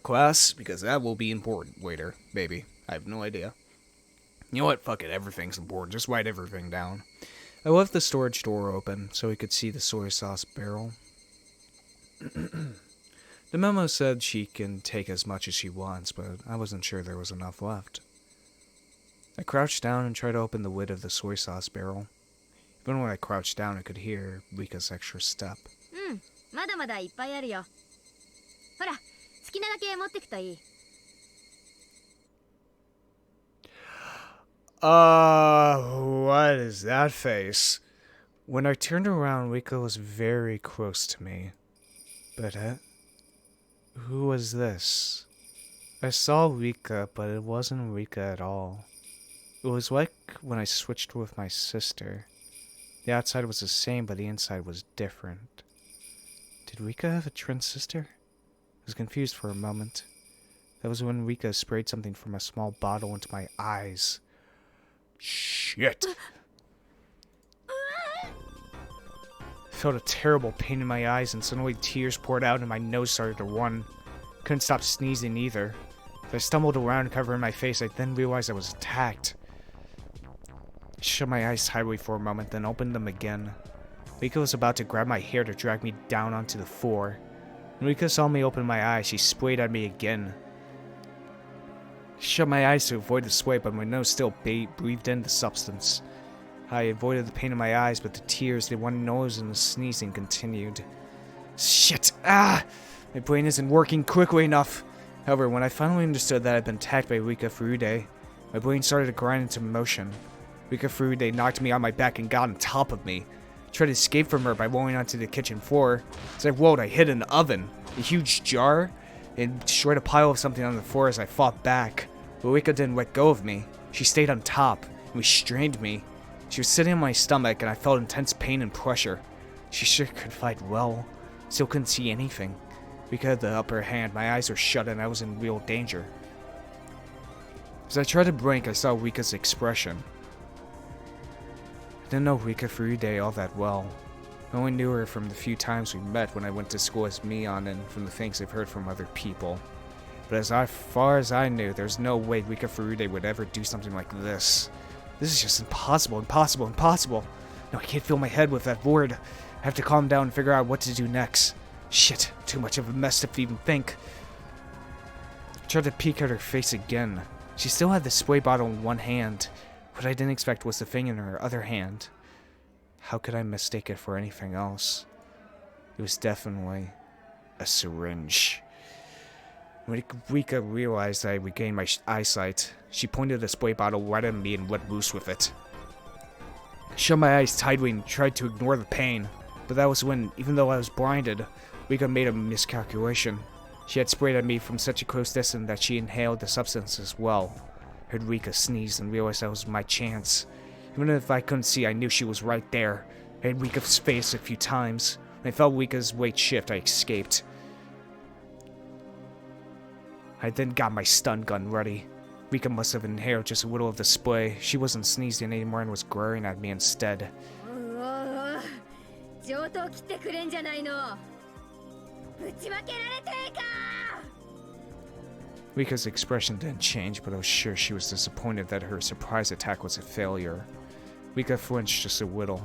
class, because that will be important later, maybe. I have no idea. You know what? Fuck it, everything's important. Just write everything down. I left the storage door open so we could see the soy sauce barrel. The memo said she can take as much as she wants, but I wasn't sure there was enough left. I crouched down and tried to open the lid of the soy sauce barrel. Even when I crouched down, I could hear Rika's extra step. うん、まだまだいっぱいあるよ。ほら、好きなだけ持ってくといい。What is that face? When I turned around, Rika was very close to me. But, who was this? I saw Rika, but it wasn't Rika at all. It was like when I switched with my sister. The outside was the same, but the inside was different. Did Rika have a twin sister? I was confused for a moment. That was when Rika sprayed something from a small bottle into my eyes. Shit! I felt a terrible pain in my eyes and suddenly tears poured out and my nose started to run. Couldn't stop sneezing either. As I stumbled around covering my face, I then realized I was attacked. I shut my eyes tightly for a moment, then opened them again. Rika was about to grab my hair to drag me down onto the floor. When Rika saw me open my eyes, she sprayed at me again. I shut my eyes to avoid the spray, but my nose still breathed in the substance. I avoided the pain in my eyes, but the tears, the one nose, and the sneezing continued. Shit! Ah! My brain isn't working quickly enough. However, when I finally understood that I'd been attacked by Rika Furude, my brain started to grind into motion. Rika Furude knocked me on my back and got on top of me. I tried to escape from her by rolling onto the kitchen floor. As I rolled, I hit an oven, a huge jar, and destroyed a pile of something on the floor as I fought back. But Rika didn't let go of me. She stayed on top and restrained me. She was sitting on my stomach, and I felt intense pain and pressure. She sure could fight well. Still couldn't see anything. Rika had the upper hand. My eyes were shut, and I was in real danger. As I tried to blink, I saw Rika's expression. I didn't know Rika Furude all that well. I only knew her from the few times we met when I went to school as Mion and from the things I've heard from other people. But as far as I knew, there's no way Rika Furude would ever do something like this. This is just impossible, impossible, impossible. No, I can't fill my head with that word. I have to calm down and figure out what to do next. Shit, too much of a mess to even think. I tried to peek at her face again. She still had the spray bottle in one hand. What I didn't expect was the thing in her other hand. How could I mistake it for anything else? It was definitely a syringe. When Rika realized I regained my eyesight, she pointed the spray bottle right at me and went loose with it. I shut my eyes tightly and tried to ignore the pain, but that was when, even though I was blinded, Rika made a miscalculation. She had sprayed at me from such a close distance that she inhaled the substance as well. I heard Rika sneeze and realized that was my chance. Even if I couldn't see, I knew she was right there. I hit Rika's face a few times. When I felt Rika's weight shift, I escaped. I then got my stun gun ready. Rika must have inhaled just a little of the spray. She wasn't sneezing anymore and was glaring at me instead. Rika's expression didn't change, but I was sure she was disappointed that her surprise attack was a failure. Rika flinched just a little,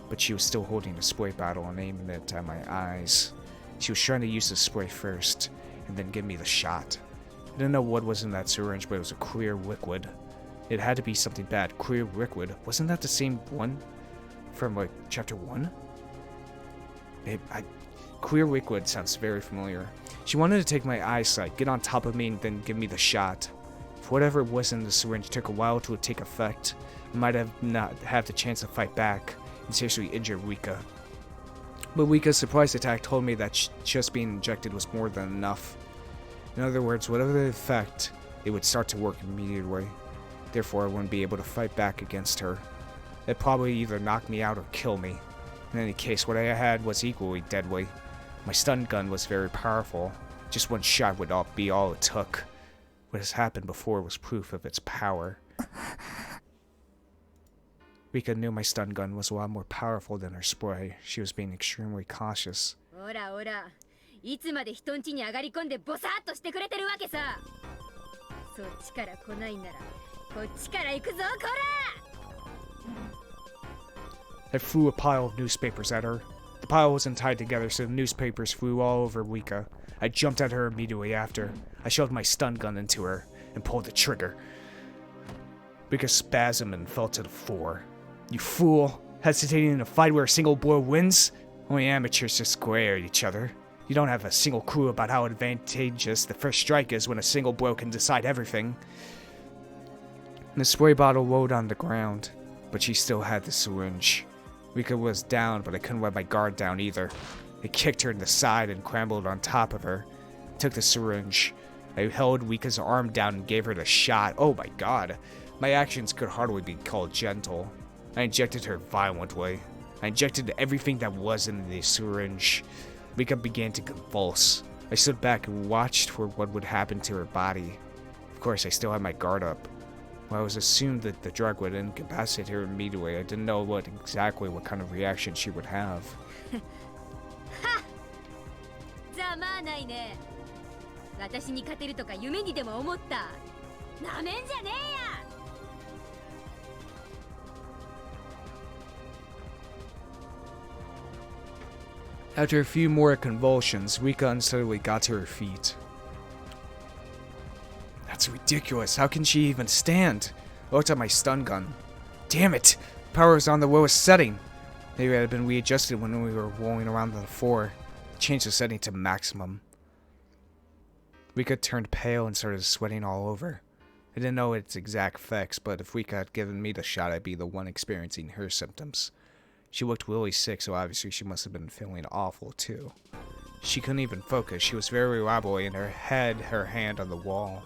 but she was still holding the spray bottle and aiming it at my eyes. She was trying to use the spray first, and then give me the shot. I didn't know what was in that syringe, but it was a clear liquid. It had to be something bad. Clear liquid. Wasn't that the same one from, like, chapter 1? Clear liquid sounds very familiar. She wanted to take my eyesight, get on top of me, and then give me the shot. If whatever was in the syringe took a while to take effect, I might have not have the chance to fight back and seriously injure Rika. But Rika's surprise attack told me that just being injected was more than enough. In other words, whatever the effect, it would start to work immediately. Therefore, I wouldn't be able to fight back against her. It'd probably either knock me out or kill me. In any case, what I had was equally deadly. My stun gun was very powerful. Just one shot would be all it took. What has happened before was proof of its power. Rika knew my stun gun was a lot more powerful than her spray. She was being extremely cautious. I threw a pile of newspapers at her. The pile wasn't tied together, so the newspapers flew all over Rika. I jumped at her immediately after. I shoved my stun gun into her and pulled the trigger. Rika spasmed and fell to the floor. You fool! Hesitating in a fight where a single blow wins? Only amateurs just glare at each other. You don't have a single clue about how advantageous the first strike is when a single blow can decide everything. The spray bottle rolled on the ground, but she still had the syringe. Rika was down, but I couldn't let my guard down either. I kicked her in the side and scrambled on top of her. I took the syringe. I held Rika's arm down and gave her the shot. Oh my god. My actions could hardly be called gentle. I injected her violently. I injected everything that was in the syringe. Rika began to convulse. I stood back and watched for what would happen to her body. Of course, I still had my guard up. While I was assumed that the drug would incapacitate her immediately, I didn't know what kind of reaction she would have. After a few more convulsions, Rika unsteadily got to her feet. That's ridiculous. How can she even stand? I looked at my stun gun. Damn it! Power was on the lowest setting. Maybe it had been readjusted when we were rolling around on the floor. Changed the setting to maximum. Rika turned pale and started sweating all over. I didn't know its exact effects, but if Rika had given me the shot, I'd be the one experiencing her symptoms. She looked really sick, so obviously she must have been feeling awful too. She couldn't even focus. She was very wobbly and had her hand on the wall.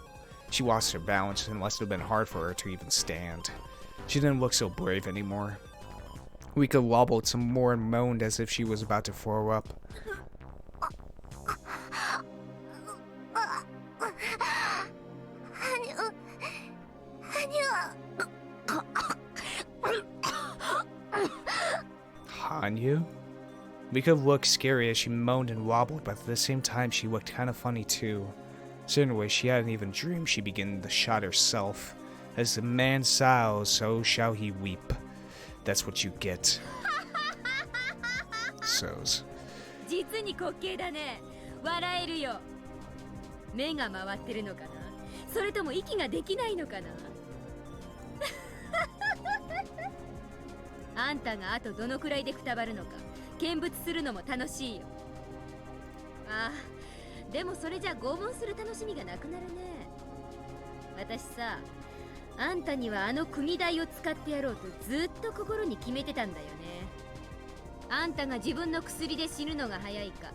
She lost her balance and must have been hard for her to even stand. She didn't look so brave anymore. Rika wobbled some more and moaned as if she was about to throw up. on you? Rika looked scary as she moaned and wobbled, but at the same time she looked kind of funny too. Certainly she hadn't even dreamed she'd begin the shot herself. As the man sighs, so shall he weep. That's what you get. So's. 実に滑稽だね。笑えるよ。目が回ってるのかな、それとも息ができないのかな。あんたがあとどのくらいでくたばるのか見物するのも楽しいよ。ああ、でもそれじゃ拷問する楽しみがなくなるね。私さ、あんたにはあの釘台を使ってやろうとずっと心に決めてたんだよね。あんたが自分の薬で死ぬのが早いか、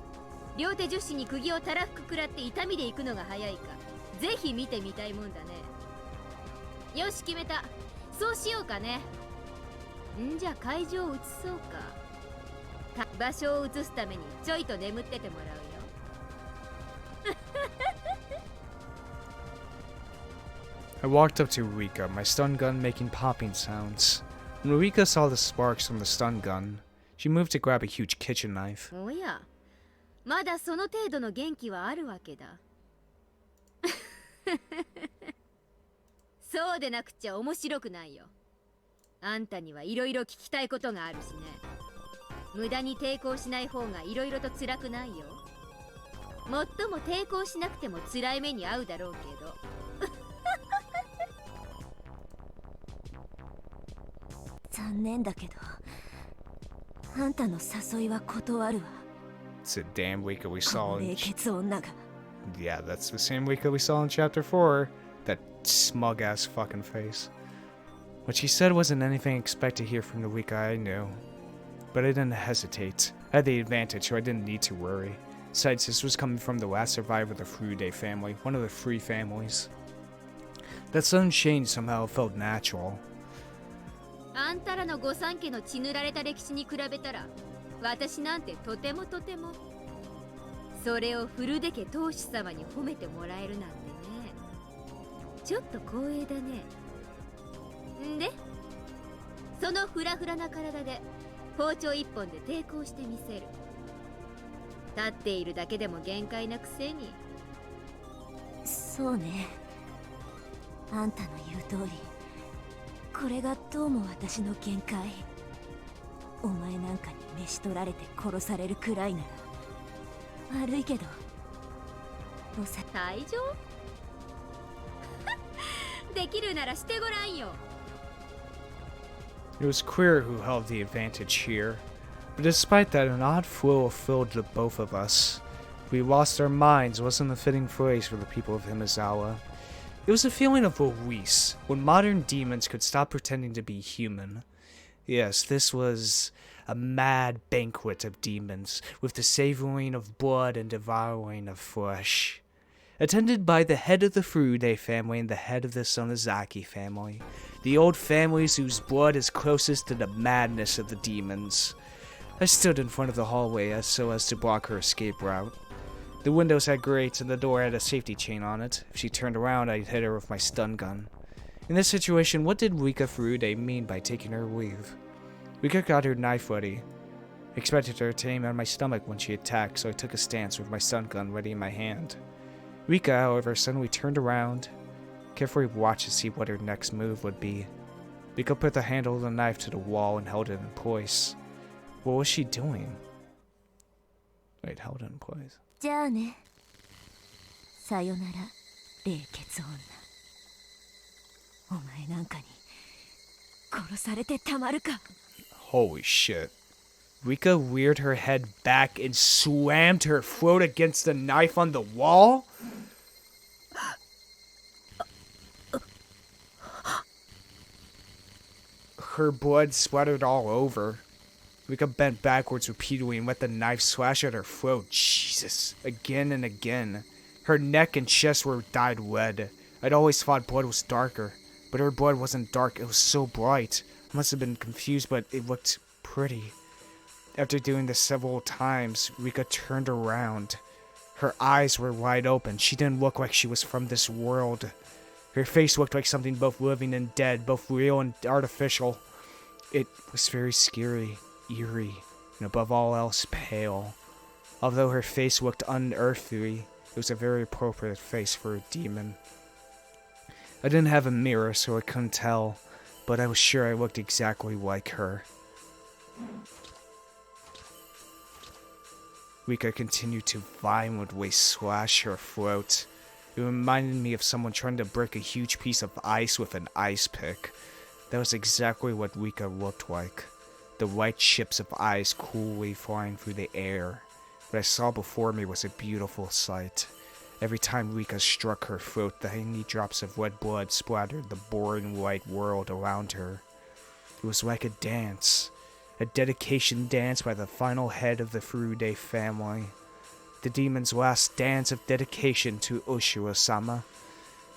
両手樹脂に釘をたらふく食らって痛みで行くのが早いか、ぜひ見てみたいもんだね。よし決めた。そうしようかね。んじゃ会場を移そうか。場所を移すためにちょいと眠っててもらうよ。I walked up to Rika, my stun gun making popping sounds. When Rika saw the sparks from the stun gun, she moved to grab a huge kitchen knife. おや、まだその程度の元気はあるわけだ。そうでなくちゃ面白くないよ。あんたにはいろいろ聞きたいことがあるしね。無駄に抵抗しない方がいろいろと辛くないよ。もっとも抵抗しなくても辛い目に遭うだろうけど。残念だけど、あんたの誘いは断るわ。 It's a damn Rika we こ saw の in... 冷血女が。 Yeah, that's the same Rika we saw in Chapter 4. That smug-ass fucking face. What she said wasn't anything I expect to hear from the Rika I knew. But I didn't hesitate. I had the advantage, so I didn't need to worry. Besides, this was coming from the last survivor of the Furude family, one of the free families. That sudden change somehow felt natural. あんたらの御三家の血塗られた歴史に比べたら、私なんてとてもとても。それを古出家当主様に褒めてもらえるなんてね。ちょっと光栄だね。んで、そのフラフラな体で包丁一本で抵抗してみせる。立っているだけでも限界なくせに。そうね。あんたの言う通り、これがどうも私の限界。お前なんかに召し取られて殺されるくらいなら悪いけど、おさ退場できるならしてごらんよ。It was Queer who held the advantage here. But despite that, an odd flow filled the both of us. We lost our minds wasn't a fitting phrase for the people of Himizawa. It was a feeling of release, when modern demons could stop pretending to be human. Yes, this was a mad banquet of demons, with the savoring of blood and devouring of flesh. Attended by the head of the Furude family and the head of the Sonozaki family, the old families whose blood is closest to the madness of the demons. I stood in front of the hallway so as to block her escape route. The windows had grates and the door had a safety chain on it. If she turned around, I'd hit her with my stun gun. In this situation, what did Rika Furude mean by taking her leave? Rika got her knife ready. I expected her to aim at my stomach when she attacked, so I took a stance with my stun gun ready in my hand. Rika, however, suddenly turned around, carefully watched to see what her next move would be. Rika put the handle of the knife to the wall and held it in place. What was she doing? Wait, held it in place. じゃあね。さよなら、冷血女。お前なんかに殺されてたまるか。 Holy shit. Rika reared her head back and slammed her throat against the knife on the wall? Her blood splattered all over. Rika bent backwards repeatedly and let the knife slash at her throat. Jesus. Again and again. Her neck and chest were dyed red. I'd always thought blood was darker, but her blood wasn't dark, it was so bright. I must have been confused, but it looked pretty. After doing this several times, Rika turned around. Her eyes were wide open. She didn't look like she was from this world. Her face looked like something both living and dead, both real and artificial. It was very scary, eerie, and above all else pale. Although her face looked unearthly, it was a very appropriate face for a demon. I didn't have a mirror, so I couldn't tell, but I was sure I looked exactly like her. Rika continued to violently slash her throat. It reminded me of someone trying to break a huge piece of ice with an ice pick. That was exactly what Rika looked like. The white chips of ice coolly flying through the air. What I saw before me was a beautiful sight. Every time Rika struck her throat, tiny drops of red blood splattered the boring white world around her. It was like a dance. A dedication dance by the final head of the Furude family. The demon's last dance of dedication to Oshiro-sama.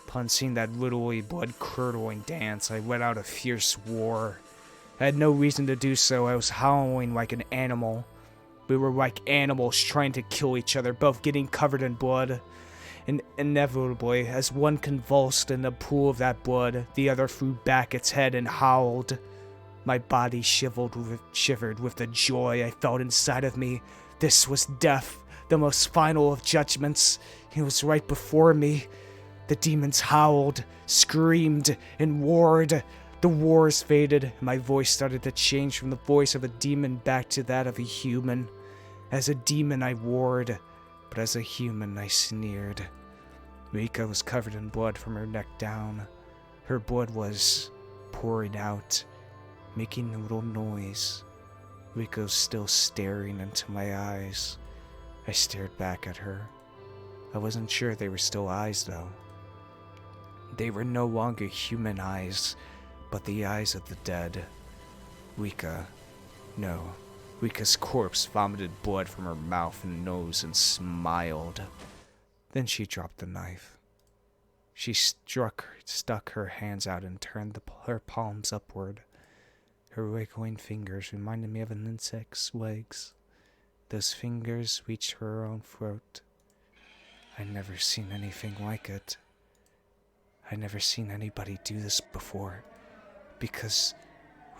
Upon seeing that literally blood-curdling dance, I let out a fierce roar. I had no reason to do so. I was howling like an animal. We were like animals trying to kill each other, both getting covered in blood. And inevitably, as one convulsed in the pool of that blood, the other threw back its head and howled. My body shivered with the joy I felt inside of me. This was death, the most final of judgments. It was right before me. The demons howled, screamed, and roared. The wars faded, and my voice started to change from the voice of a demon back to that of a human. As a demon, I roared, but as a human, I sneered. Rika was covered in blood from her neck down. Her blood was pouring out, making a little noise. Rika was still staring into my eyes. I stared back at her. I wasn't sure they were still eyes, though. They were no longer human eyes, but the eyes of the dead. Rika's corpse vomited blood from her mouth and nose and smiled. Then she dropped the knife. She stuck her hands out and turned her palms upward. Her wriggling fingers reminded me of an insect's legs. Those fingers reached her own throat. I'd never seen anything like it. I'd never seen anybody do this before, because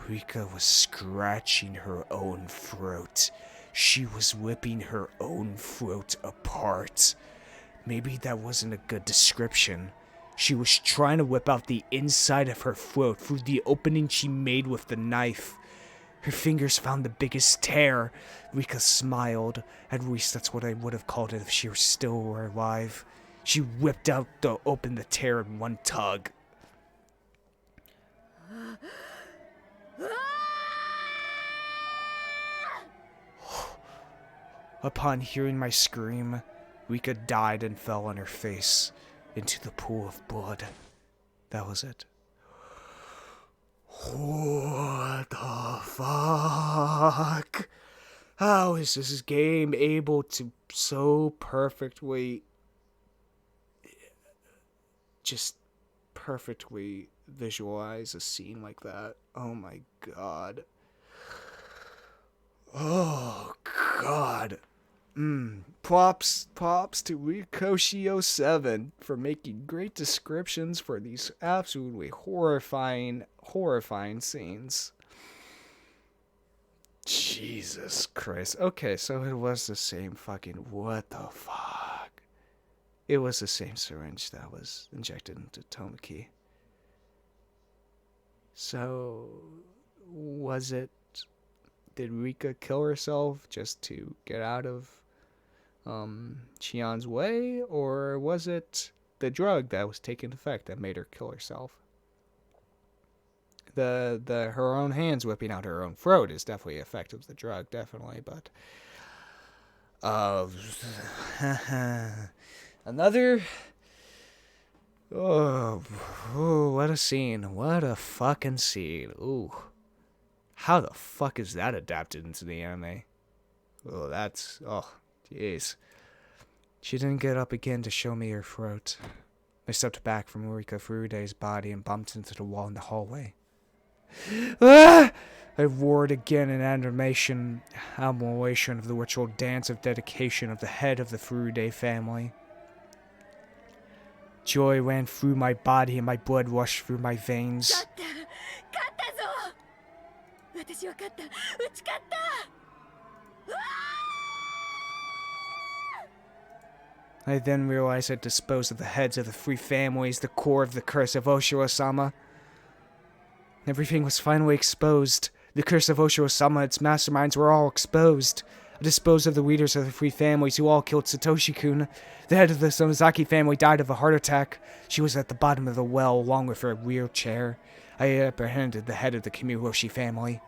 Rika was scratching her own throat. She was ripping her own throat apart. Maybe that wasn't a good description. She was trying to whip out the inside of her throat through the opening she made with the knife. Her fingers found the biggest tear. Rika smiled. At least that's what I would have called it if she were still alive. She whipped out to open the tear in one tug. Upon hearing my scream, Rika died and fell on her face into the pool of blood. That was it. What the fuck? How is this game able to so perfectly visualize a scene like that? Oh my god. Oh god. Props to Higurashi for making great descriptions for these absolutely horrifying scenes. Jesus Christ. Okay, so it was the same fucking, what the fuck? It was the same syringe that was injected into Tomoki. So, did Rika kill herself just to get out of Chion's way, or was it the drug that was taking effect that made her kill herself? Her own hands whipping out her own throat is definitely the effect of the drug, definitely, but another. Oh, what a scene. What a fucking scene. Ooh. How the fuck is that adapted into the anime? Oh, jeez. She didn't get up again to show me her throat. I stepped back from Rika Furude's body and bumped into the wall in the hallway. Ah! I roared again in admiration of the ritual dance of dedication of the head of the Furude family. Joy ran through my body and my blood rushed through my veins. I then realized I'd disposed of the heads of the 3 families, the core of the curse of Oshiro-sama. Everything was finally exposed. The curse of Oshiro-sama and its masterminds were all exposed. I disposed of the leaders of the 3 families who all killed Satoshi-kun. The head of the Sonozaki family died of a heart attack. She was at the bottom of the well along with her wheelchair. I apprehended the head of the Kimiyoshi family.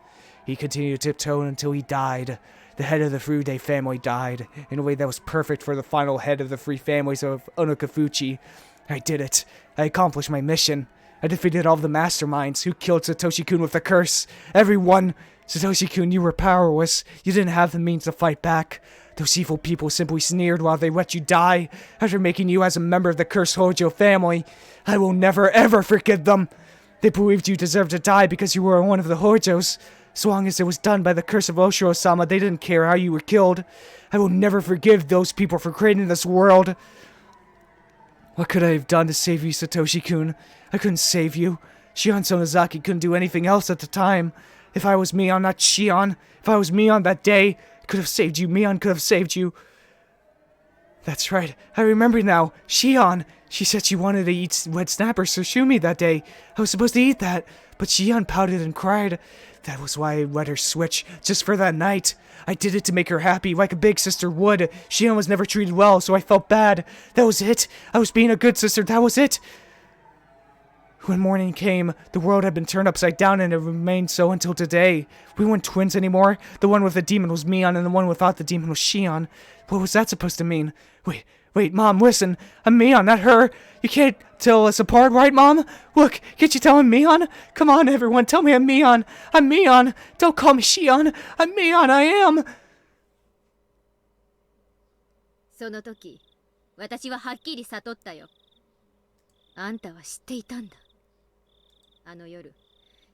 He continued to tiptoe until he died. The head of the Furude family died, in a way that was perfect for the final head of the 3 families of Onokafuchi. I did it. I accomplished my mission. I defeated all the masterminds who killed Satoshi-kun with the curse. Everyone! Satoshi-kun, you were powerless. You didn't have the means to fight back. Those evil people simply sneered while they let you die, after making you as a member of the cursed Hojo family. I will never ever forgive them. They believed you deserved to die because you were one of the Hojos. So long as it was done by the curse of Oshiro-sama, they didn't care how you were killed. I will never forgive those people for creating this world. What could I have done to save you, Satoshi-kun? I couldn't save you. Shion Sonozaki couldn't do anything else at the time. If I was Mion, not Shion. If I was Mion that day, I could have saved you. Mion could have saved you. That's right. I remember now. Shion. She said she wanted to eat red snapper sashimi that day. I was supposed to eat that, but Shion pouted and cried. That was why I let her switch, just for that night. I did it to make her happy, like a big sister would. Shion was never treated well, so I felt bad. That was it. I was being a good sister. That was it. When morning came, the world had been turned upside down, and it remained so until today. We weren't twins anymore. The one with the demon was Mion, and the one without the demon was Shion. What was that supposed to mean? Wait, Mom, listen. I'm Mion, not her. You can't tell us apart, right, Mom? Look, can't you tell I'm Mion? Come on, everyone, tell me I'm Mion. I'm Mion. Don't call me Shion. I'm Mion, I am. その時、私ははっきり悟ったよ。あんたは知っていたんだ。あの夜、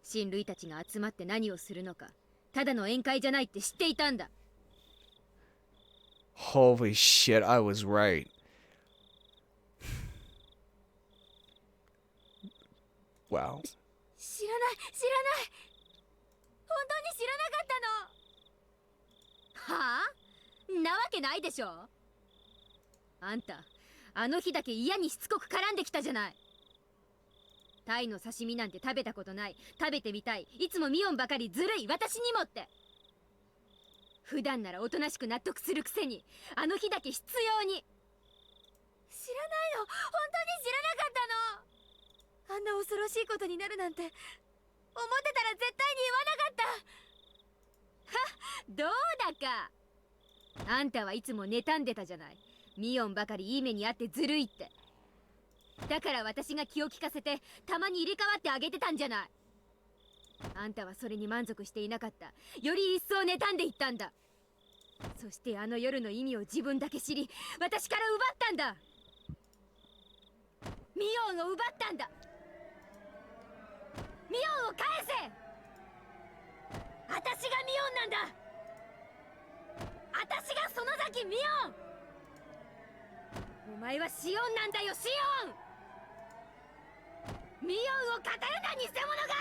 親類たちが集まって何をするのか、ただの宴会じゃないって知っていたんだ。Holy shit, I was right. Wow. 知らない。本当に知らなかったの。はあ？なわけないでしょ。あんた、あの日だけ嫌にしつこく絡んできたじゃない。タイの刺身なんて食べたことない。食べてみたい。いつもミオンばかりずるい。私にもって。普段ならおとなしく納得するくせに、あの日だけ必要に。知らないの。本当に知らなかったの。あんな恐ろしいことになるなんて思ってたら絶対に言わなかった。はっ、どうだか。あんたはいつも妬んでたじゃない。ミオンばかりいい目にあってずるいって。だから私が気を利かせてたまに入れ替わってあげてたんじゃない。あんたはそれに満足していなかった。より一層妬んでいったんだ。そしてあの夜の意味を自分だけ知り、私から奪ったんだ。ミオンを奪ったんだ。ミオンを返せ。私がミオンなんだ。私が園崎ミオン。お前はシオンなんだよ、シオン。ミオンを語るな、偽物が。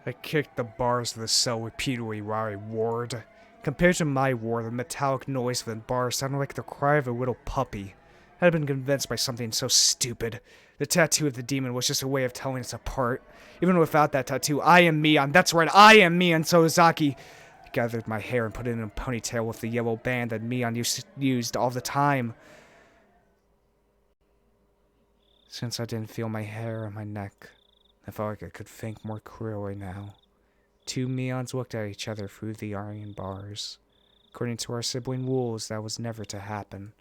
I kicked the bars of the cell repeatedly while I roared. Compared to my roar, the metallic noise of the bars sounded like the cry of a little puppy. I had been convinced by something so stupid. The tattoo of the demon was just a way of telling us apart. Even without that tattoo, I am Mion. That's right, I am Mion Sonozaki. I gathered my hair and put it in a ponytail with the yellow band that Mion used all the time. Since I didn't feel my hair on my neck, I felt like I could think more clearly now. 2 Mions looked at each other through the iron bars. According to our sibling rules, that was never to happen.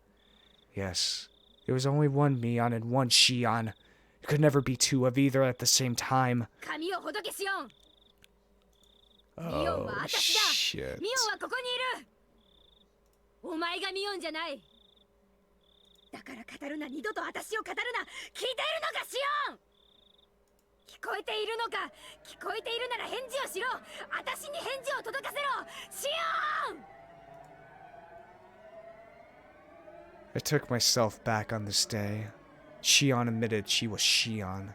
Yes, there was only one Mion and one Shion. There could never be 2 of either at the same time. Oh, shit. ミオンはここにいる。お前がミオンじゃない。だから語るな、二度と私を語るな。聞いているのか、シオン。聞こえているのか。聞こえているなら返事をしろ。私に返事を届かせろ、シオン。I took myself back on this day. Shion admitted she was Shion.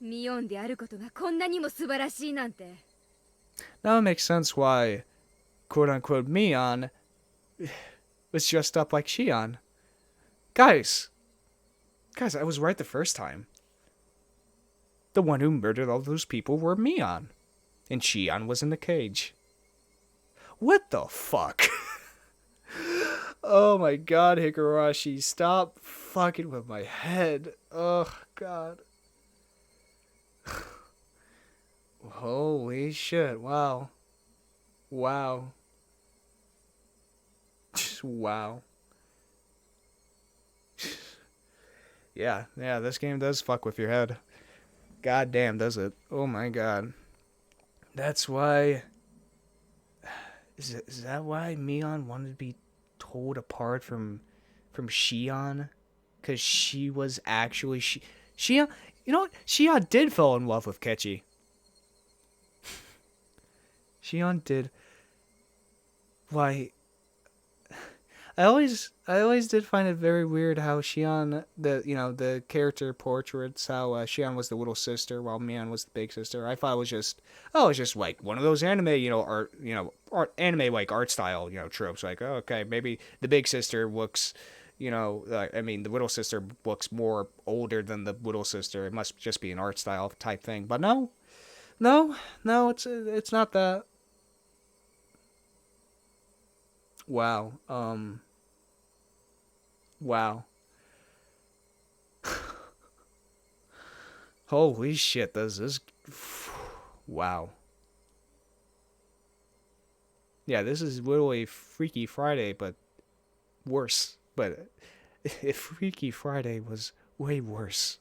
ミミオンであることがこんなにも素晴らしいなんて。 Now it makes sense why quote-unquote Mion was dressed up like Shion. Guys, I was right the first time. The one who murdered all those people were Mion, and Shion was in the cage. What the fuck? Oh my god, Higurashi, stop fucking with my head. Oh god. Holy shit, wow. Wow. Just wow. Yeah, this game does fuck with your head. God damn, does it? Oh my god. That's why... Is that why Mion wanted to be told apart from Shion? Because she was actually... Shion... You know what? Shion did fall in love with Keichi. Shion did... Why... I always did find it very weird how Shion, the character portraits how Shion was the little sister while Mion was the big sister. I thought it was just like one of those anime, anime like art style, tropes. Like, oh, okay, maybe the big sister looks, the little sister looks more older than the little sister. It must just be an art style type thing. But no, it's not that. Wow. Wow. Holy shit, this is... Wow. Yeah, this is literally Freaky Friday, but worse. But if Freaky Friday was way worse.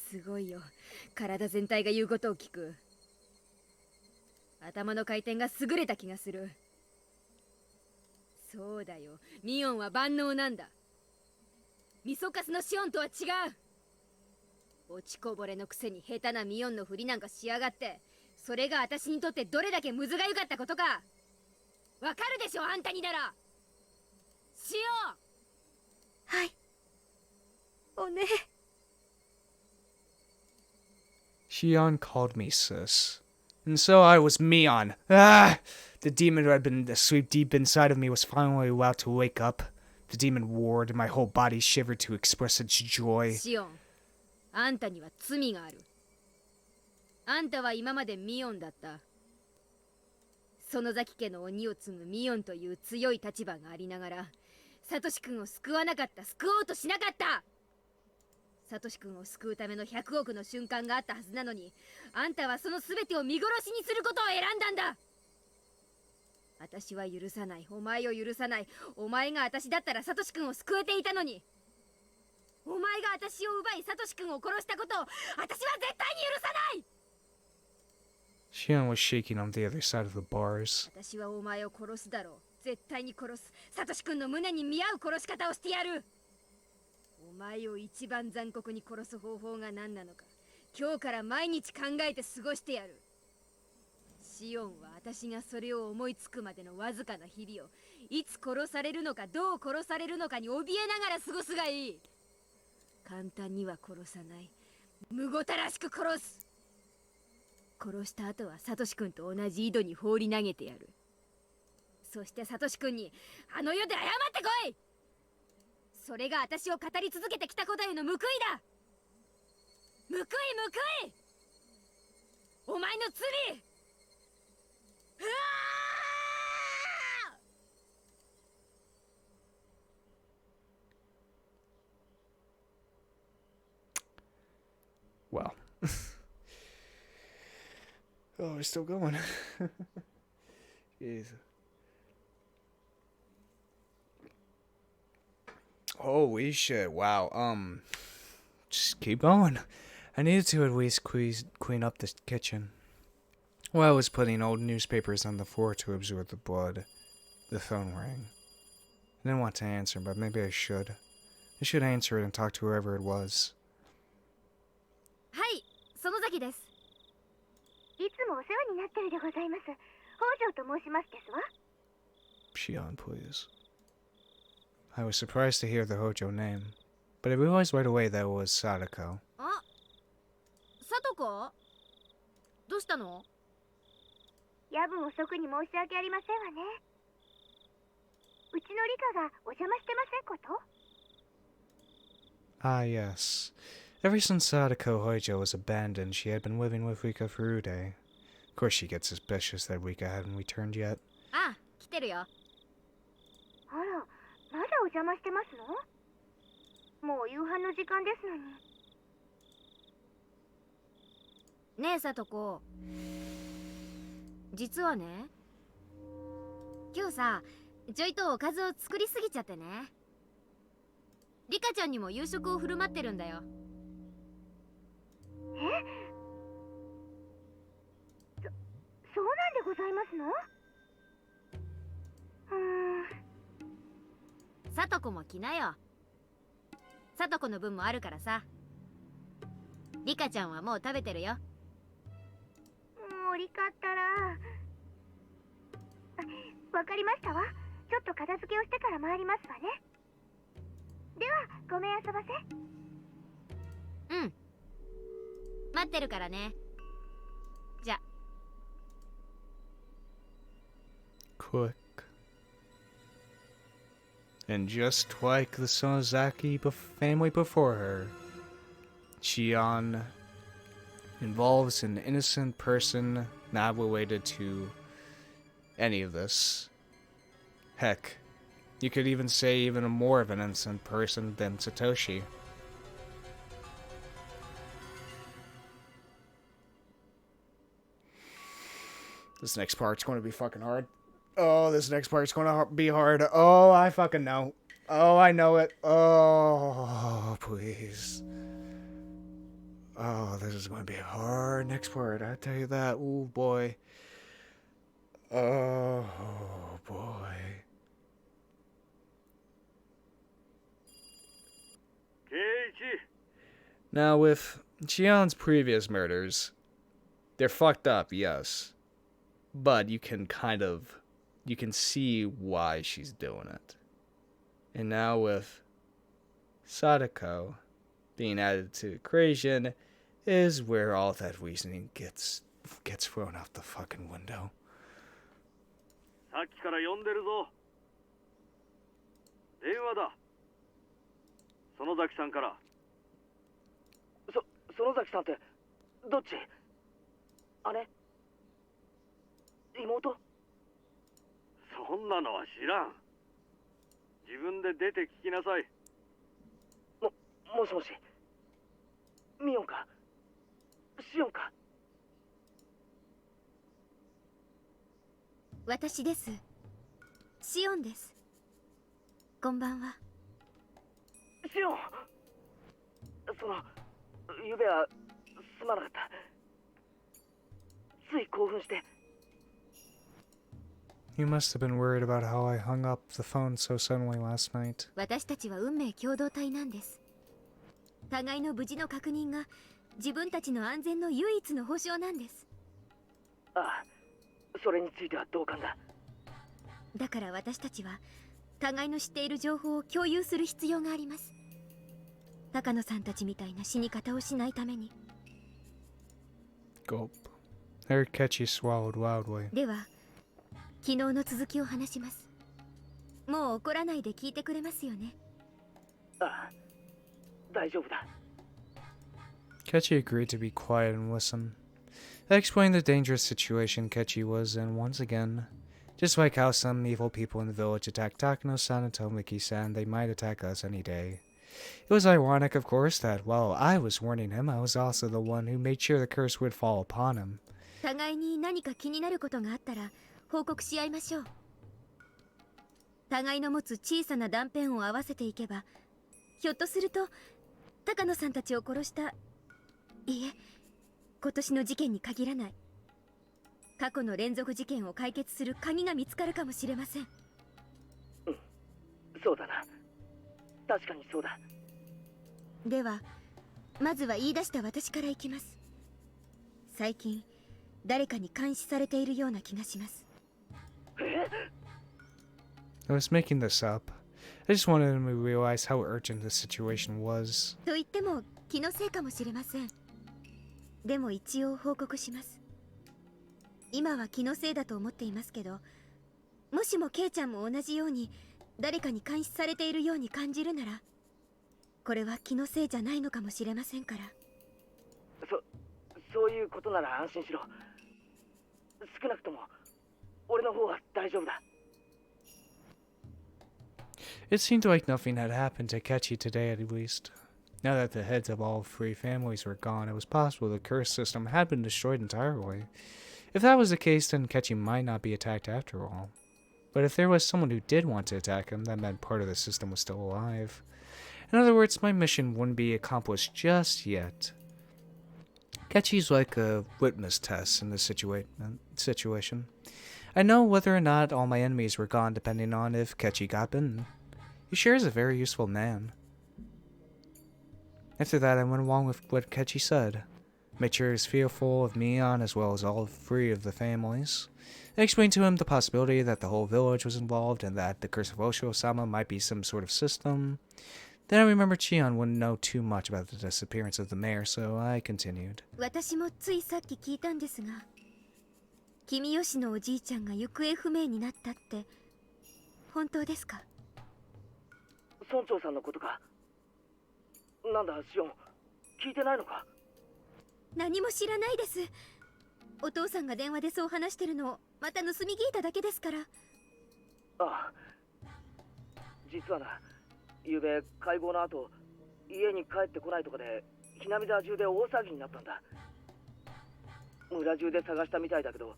すごいよ。体全体が言うことを聞く。頭の回転が優れた気がする。そうだよ。ミオンは万能なんだ。ミソカスのシオンとは違う。落ちこぼれのくせに下手なミオンのふりなんかしやがって。それが私にとってどれだけムズがゆかったことか。わかるでしょ、あんたになら。シオン。はい。おね。Shion called me sis. And so I was Mion. Ah! The demon who had been asleep deep inside of me was finally allowed to wake up. The demon roared and my whole body shivered to express its joy. シオン、あんたには罪がある。あんたは今までミオンだった。園崎家の鬼を継ぐミオンという強い立場がありながら、サトシ君を救わなかった、救おうとしなかった。サトシ君を救うための100億の瞬間があったはずなのに、あんたはその全てを見殺しにすることを選んだんだ。私は許さない、お前を許さない。お前が私だったらサトシ君を救えていたのに。お前が私を奪いサトシ君を殺したことを私は絶対に許さない。 Shion was shaking on the other side of the bars. 私はお前を殺すだろう。絶対に殺す。サトシ君の胸に見合う殺し方をしてやる。お前を一番残酷に殺す方法が何なのか、今日から毎日考えて過ごしてやる。シオンは私がそれを思いつくまでのわずかな日々を、いつ殺されるのかどう殺されるのかに怯えながら過ごすがいい。簡単には殺さない。むごたらしく殺す。殺した後はサトシ君と同じ井戸に放り投げてやる。そしてサトシ君にあの世で謝ってこい。それが私を語り続けてきたことへの報いだ。報い報い。お前の罪。うわー Wow. Oh, we're still going. Jeez. Holy shit, wow. Just keep going. I needed to at least clean up the kitchen. While I was putting old newspapers on the floor to absorb the blood, the phone rang. I didn't want to answer, but maybe I should. I should answer it and talk to whoever it was. はい、園崎です。いつもお世話になってるでございます。北条と申しますですわ。Shion, please. I was surprised to hear the Hojo name, but I realized right away that it was Sadako. あ、さとこどうしたの？夜分遅くに申し訳ありませんわね。うちのリカがお邪魔してませんこと？ Ah, yes. Ever since Sadako Hoijo was abandoned, she had been living with Rika Furude. Of course, she gets suspicious that Rika hadn't returned yet. ああ、来てるよ。あら、まだお邪魔してますの？もう夕飯の時間ですのに。ねえさとこ、実はね、今日さ、ちょいとおかずを作りすぎちゃってね。リカちゃんにも夕食を振る舞ってるんだよ。そうなんでございますの？さとこも来なよ。さとこの分もあるからさ。リカちゃんはもう食べてるよ。もうリカったら。わかりましたわ。ちょっと片付けをしてから参りますわね。では、ごめんあそばせ。うん。待ってるからね。じゃ。Quick. And just like the Sonozaki family before her, Shion involves an innocent person not related to any of this. Heck, you could even say even more of an innocent person than Satoshi. This next part's going to be fucking hard. Oh, this next part's going to be hard. Oh, I fucking know. Oh, I know it. Oh, please. Oh, this is going to be a hard next part. I tell you that. Oh, boy. Oh, boy. Keichi. Now, with Chion's previous murders, they're fucked up, yes. But you can see why she's doing it. And now with Sadako being added to the equation is where all that reasoning gets thrown out the fucking window. さっきから呼んでるぞ。電話だ。園崎さんから。園崎さんってどっち？姉？妹？そんなのは知らん。自分で出て聞きなさい。もしもし。ミオンか？シオンか？私です。シオンです。こんばんは。シオン！ゆべはすまなかった。つい興奮して。You must have been worried about how I hung up the phone so suddenly last night. 私たちは運命共同体なんです。互いの無事の確認が自分たちの安全の唯一の保証なんです。ああ、それについては同感だ。だから私たちは互いの知っている情報を共有する必要があります。高野さんたちみたいな死に方をしないために。Gulp. Eric Keichi swallowed loudly. では、昨日の続きを話します。もう怒らないで聞いてくれますよね。ああ、大丈夫だ。Keichi agreed to be quiet and listen. I explained the dangerous situation Keichi was in once again. Just like how some evil people in the village attacked Takano-san and Tomiki-san, they might attack us any day. It was ironic, of course, that while I was warning him, I was also the one who made sure the curse would fall upon him. 互いに何か気になることがあったら報告し合いましょう。互いの持つ小さな断片を合わせていけば、ひょっとすると高野さんたちを殺した、いえ、今年の事件に限らない過去の連続事件を解決する鍵が見つかるかもしれません。うん、そうだな。確かにそうだ。では、まずは言い出した私からいきます。最近誰かに監視されているような気がします。I was making this up. I just wanted him to realize how urgent the situation was. と言っても気のせいかもしれません。でも一応報告します。今は気のせいだと思っていますけど、もしもケイちゃんも同じように誰かに監視されているように感じるなら、これは気のせいじゃないのかもしれませんから。そういうことなら安心しろ。少なくとも俺の方は大丈夫だ。 It seemed like nothing had happened to Keichi today, at least. Now that the heads of all three families were gone, it was possible the curse system had been destroyed entirely. If that was the case, then Keichi might not be attacked after all. But if there was someone who did want to attack him, that meant part of the system was still alive. In other words, my mission wouldn't be accomplished just yet. Keichi's like a witness test in this situation. I know whether or not all my enemies were gone depending on if Keichi got bitten. He sure is a very useful man. After that, I went along with what Keichi said. Made sure he was fearful of Mion as well as all three of the families. I explained to him the possibility that the whole village was involved and that the curse of Osho-sama might be some sort of system. Then I remembered Shion wouldn't know too much about the disappearance of the mayor, so I continued. 私もついさっき聞いたんですが、君吉のおじいちゃんが行方不明になったって本当ですか？村長さんのことか。なんだシオン、聞いてないのか？何も知らないです。お父さんが電話でそう話してるのをまた盗み聞いただけですから。ああ、実はな、ゆうべ会合の後、家に帰ってこないとかでひなみ沢中で大騒ぎになったんだ。村中で探したみたいだけど、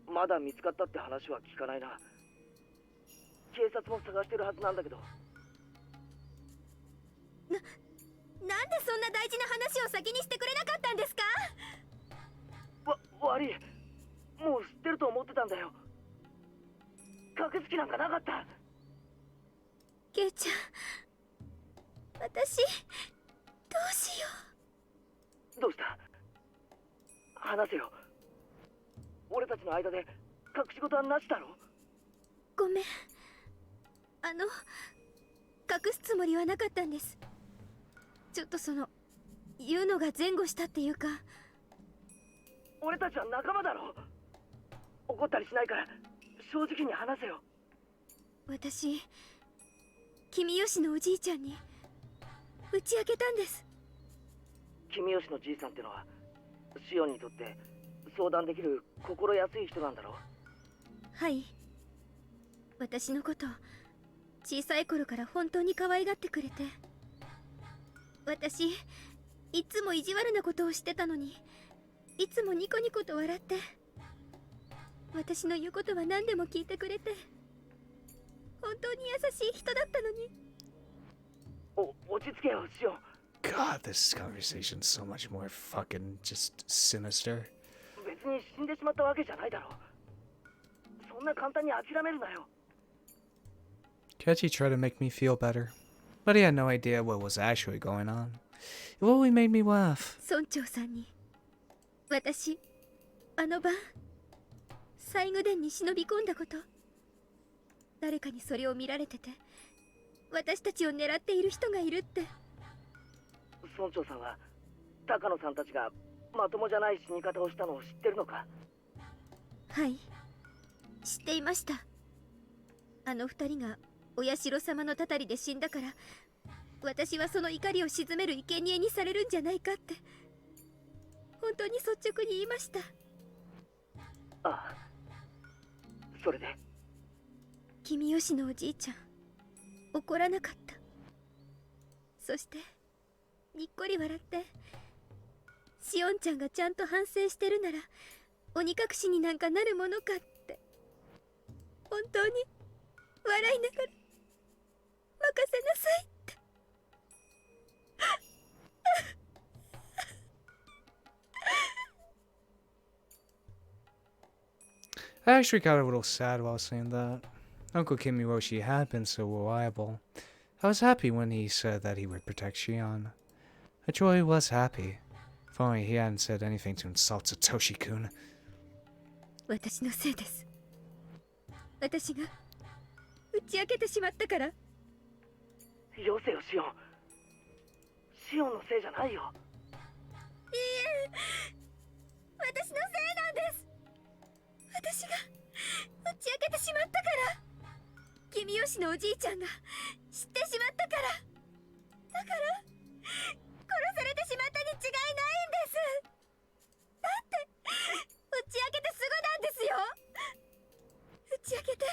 まだ見つかったって話は聞かないな。警察も探してるはずなんだけど。なんでそんな大事な話を先にしてくれなかったんですか？悪い、もう知ってると思ってたんだよ。隠す気なんかなかった。ケイちゃん、私どうしよう。どうした？話せよ。俺たちの間で隠し事はなしだろ。ごめん、隠すつもりはなかったんです。ちょっと言うのが前後したっていうか。俺たちは仲間だろ。怒ったりしないから正直に話せよ。私、君吉のおじいちゃんに打ち明けたんです。君吉のじいさんってのはシオンにとって相談できる心安い人なんだろう。はい、私のこと小さい頃から本当に可愛がってくれて、私いつも意地悪なことをしてたのに、いつもニコニコと笑って私の言うことは何でも聞いてくれて、本当に優しい人だったのに。落ち着けよシオン。 God, this conversation's so much more fucking just sinister. 別に死んでしまったわけじゃないだろう。そんな簡単に諦めるなよ。Keiichi tried to make me feel better, but he had no idea what was actually going on. It only made me laugh. 村長さんに、私晩西宮殿に忍び込んだこと、誰かにそれを見られてて私たちを狙っている人がいるって。村長さんは高野さんたちがまともじゃない死に方をしたのを知ってるのか？はい、知っていました。あの二人がお社様のたたりで死んだから、私はその怒りを鎮める生贄にされるんじゃないかって本当に率直に言いました。ああ、それで君吉のおじいちゃん怒らなかった。そしてにっこり笑って、しおんちゃんがちゃんと反省してるなら鬼隠しになんかなるものかって本当に笑いながら、任せなさいって。I actually got a little sad while saying that. Uncle Kimiyoshi had been so reliable. I was happy when he said that he would protect Shion. I truly was happy. If only he hadn't said anything to insult Satoshi-kun. 私のせいです。私が打ち明けてしまったから。よせよシオン。シオンのせいじゃないよ。いいえ、のおじいちゃんが知ってしまったから。だから殺されてしまったに違いないんです。だって打ち明けてすぐなんですよ。打ち明けて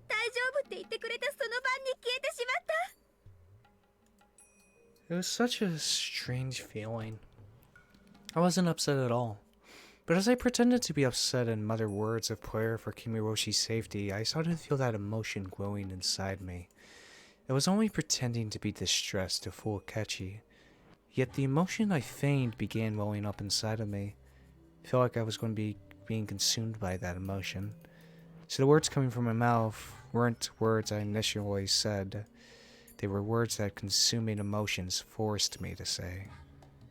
大丈夫って言ってくれたその晩に消えてしまった。 It was such a strange feeling. I wasn't upset at all. But as I pretended to be upset and mutter words of prayer for Kimiyoshi's safety, I started to feel that emotion growing inside me. I was only pretending to be distressed to fool Keichi, yet the emotion I feigned began welling up inside of me. I felt like I was going to be being consumed by that emotion. So the words coming from my mouth weren't words I initially said. They were words that consuming emotions forced me to say.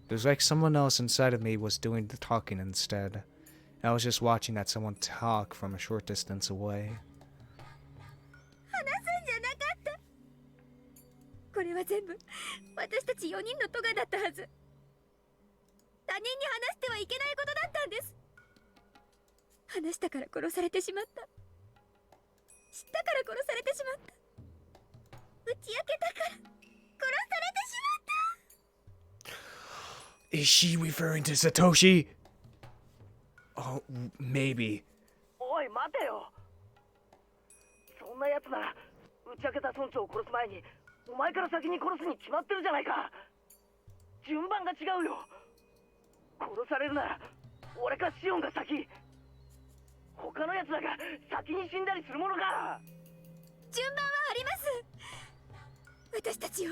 It was like someone else inside of me was doing the talking instead. I was just watching that someone talk from a short distance away. 話すんじゃなかった。これは全部私たち4人のトガだったはず。他人に話してはいけないことだったんです。話したから殺されてしまった。知ったから殺されてしまった。打ち明けたから殺されてしまった。 Is she referring to Satoshi? Oh, maybe. おい待てよ。そんな奴なら打ち明けた村長を殺す前にお前から先に殺すに決まってるじゃないか。順番が違うよ。殺されるなら俺かシオンが先。他の奴らが先に死んだりするものか。順番はあります。私たちを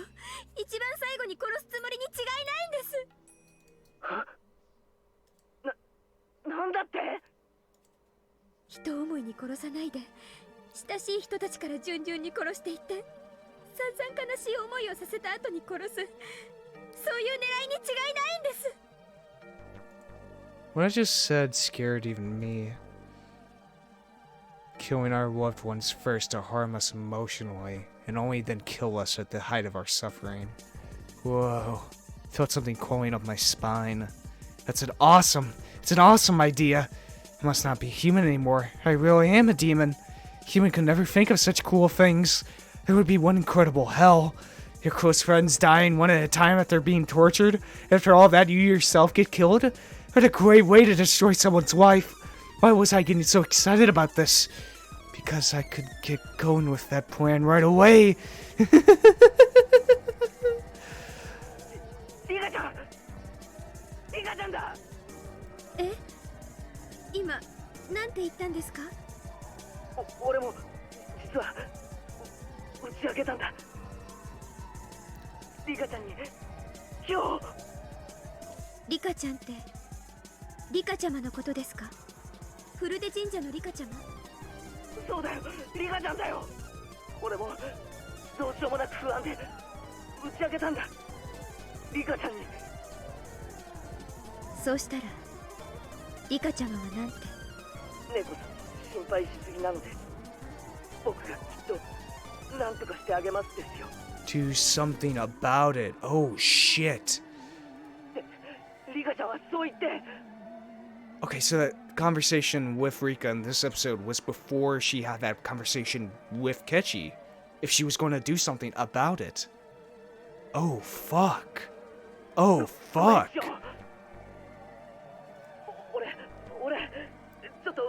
一番最後に殺すつもりに違いないんです。なんだって。人思いに殺さないで親しい人たちから順々に殺していって散々悲しい思いをさせた後に殺す、そういう狙いに違いないんです。 What I just said scared even me. Killing our loved ones first to harm us emotionally, and only then kill us at the height of our suffering. Whoa. Felt something crawling up my spine. It's an awesome idea. I must not be human anymore. I really am a demon. Human could never think of such cool things. It would be one incredible hell. Your close friends dying one at a time after being tortured. After all that, you yourself get killed. What a great way to destroy someone's life. Why was I getting so excited about this? Because I could get going with that plan right away. リカちゃんだ。え、今なんて言ったんですか？俺も実は打ち明けたんだ。リカちゃんに今日。リカちゃんってリカちゃまのことですか？フルデ神社のリカちゃま？そうだよ、リカちゃんだよ。俺もどうしようもなく不安で打ち明けたんだ。リカちゃんに。そうしたらリカちゃまはなんて。猫さん心配しすぎなので僕がきっと何とかしてあげますですよ。 Do something about it. Oh shit. リカちゃんはそう言って。 Okay, so that conversation with Rika in this episode was before she had that conversation with Keichi. If she was going to do something about it. Oh fuck. Oh fuck. 俺ちょっと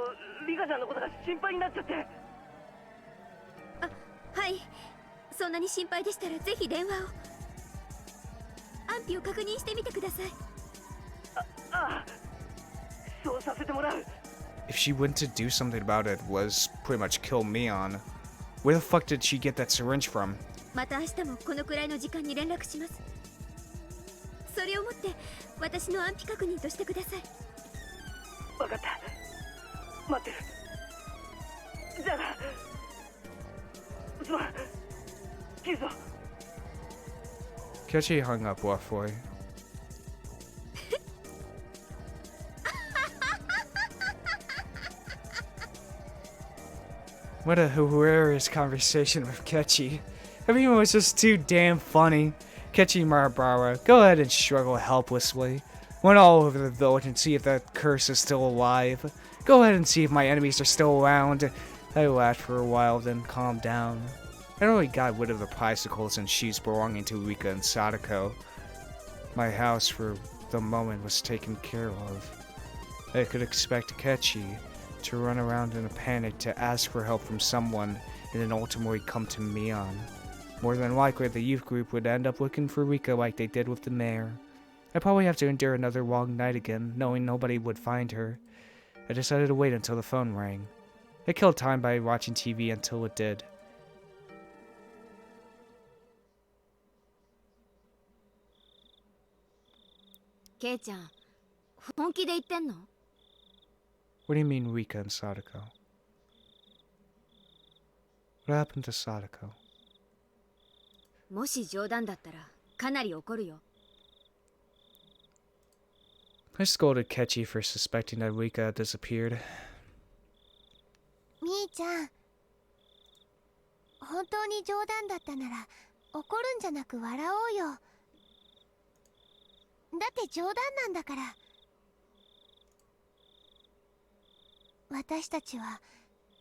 リカちゃんのことが心配になっちゃって。あ、はい。そんなに心配でしたらぜひ電話を。安否を確認してみてください。ああ、そうさせてもらう。 If she went to do something about it, was pretty much kill Mion. Where the fuck did she get that syringe from? また明日もこのくらいの時間に連絡します。それをもって私の安否確認としてください。分かった。待ってる。じゃあな。すまん。切るぞ。 Keiichi hung up roughly. What a hilarious conversation with Keiichi. Everyone was just too damn funny. Keiichi and Marabara go ahead and struggle helplessly. Went all over the village and see if that curse is still alive. Go ahead and see if my enemies are still around. I laughed for a while, then calmed down. I already got rid of the bicycles and shoes belonging to Rika and Sadako. My house for the moment was taken care of. I could expect Keichi to run around in a panic to ask for help from someone and then ultimately come to me on. More than likely, the youth group would end up looking for Rika like they did with the mayor. I'd probably have to endure another long night again, knowing nobody would find her. I decided to wait until the phone rang. I killed time by watching TV until it did. Kei-chan, 本気で言ってんの? What do you mean, Rika and Sadako? What happened to Sadako? もし冗談だったらかなり怒るよ。I scolded Keichi for suspecting that Rika had disappeared. みーちゃん、本当に冗談だったなら怒るんじゃなく笑おうよ。だって冗談なんだから。私たちは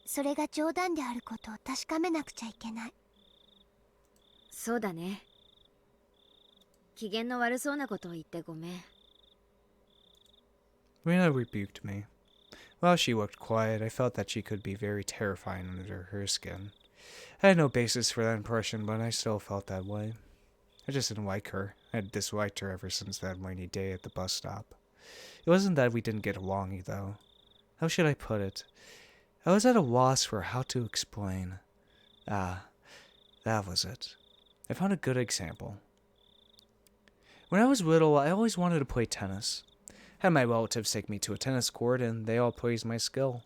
それが冗談であることを確かめなくちゃいけない。そうだね。機嫌の悪そうなことを言ってごめん。Rina rebuked me. While she looked quiet, I felt that she could be very terrifying under her skin. I had no basis for that impression, but I still felt that way. I just didn't like her. I had disliked her ever since that rainy day at the bus stop. It wasn't that we didn't get along, though. How should I put it? I was at a loss for how to explain. Ah, that was it. I found a good example. When I was little, I always wanted to play tennis. I had my relatives take me to a tennis court, and they all praised my skill.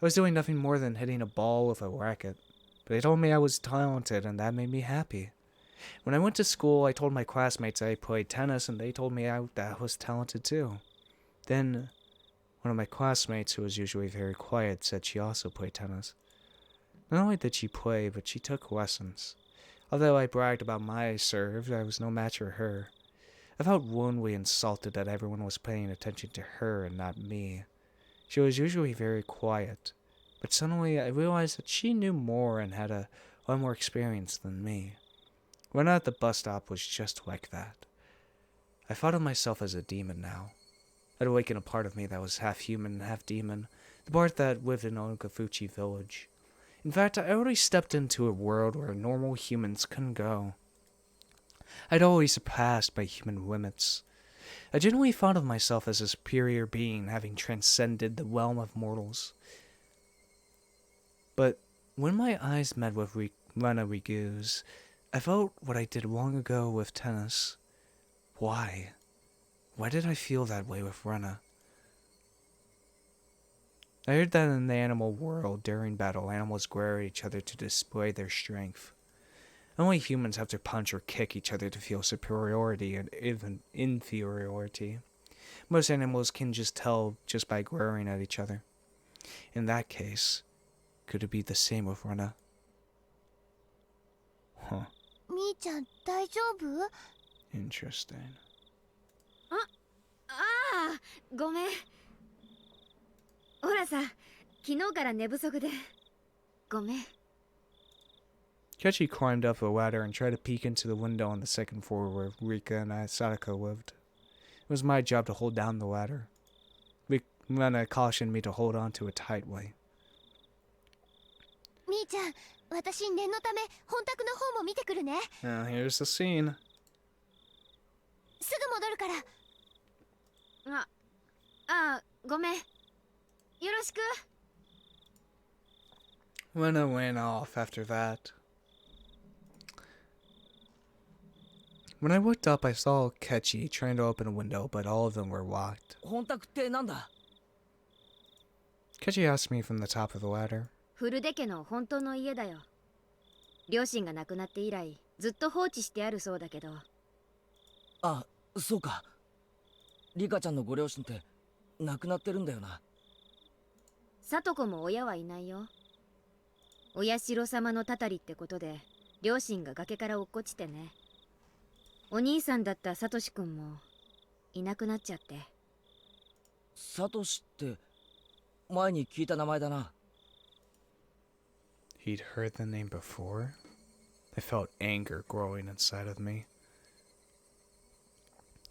I was doing nothing more than hitting a ball with a racket, but they told me I was talented, and that made me happy. When I went to school, I told my classmates I played tennis, and they told me that I was talented too. Then, one of my classmates, who was usually very quiet, said she also played tennis. Not only did she play, but she took lessons. Although I bragged about my serve, I was no match for her. I felt woundily insulted that everyone was paying attention to her and not me. She was usually very quiet, but suddenly I realized that she knew more and had a lot more experience than me. When at the bus stop was just like that. I thought of myself as a demon now. I'd awakened a part of me that was half human and half demon, the part that lived in Onikafuchi village. In fact, I already stepped into a world where normal humans couldn't go. I'd always surpassed my human limits. I genuinely thought of myself as a superior being, having transcended the realm of mortals. But when my eyes met with Rena Rigu's, I felt what I did long ago with tennis. Why? Why did I feel that way with Rena? I heard that in the animal world, during battle, animals glare at each other to display their strength. Only humans have to punch or kick each other to feel superiority and even inferiority. Most animals can just tell just by glaring at each other. In that case, could it be the same with Rena? Huh. みーちゃん大丈夫? Interesting. ああ、ごめん。ほらさ、昨日から寝不足で。ごめん。Keichi climbed up a ladder and tried to peek into the window on the second floor where Rika and Sadako lived. It was my job to hold down the ladder. Rena cautioned me to hold on to it tightly. みーちゃん、私念のため本宅の方も見てくるね。 Now here's the scene. すぐ戻るから。ごめん。よろしく。Rena went off after that. When I looked up, I saw Keichi trying to open a window, but all of them were locked. 本宅ってなんだ? Keichi asked me from the top of the ladder. 古出家の本当の家だよ。両親が亡くなって以来、ずっと放置してあるそうだけど。あ、そうか。リカちゃんのご両親って亡くなってるんだよな。聡子も親はいないよ。お社様のたたりってことで、両親が崖から落っこちてね。お兄さんだったサトシ君もいなくなっちゃって。サトシって前に聞いた名前だな。 He'd heard the name before? I felt anger growing inside of me.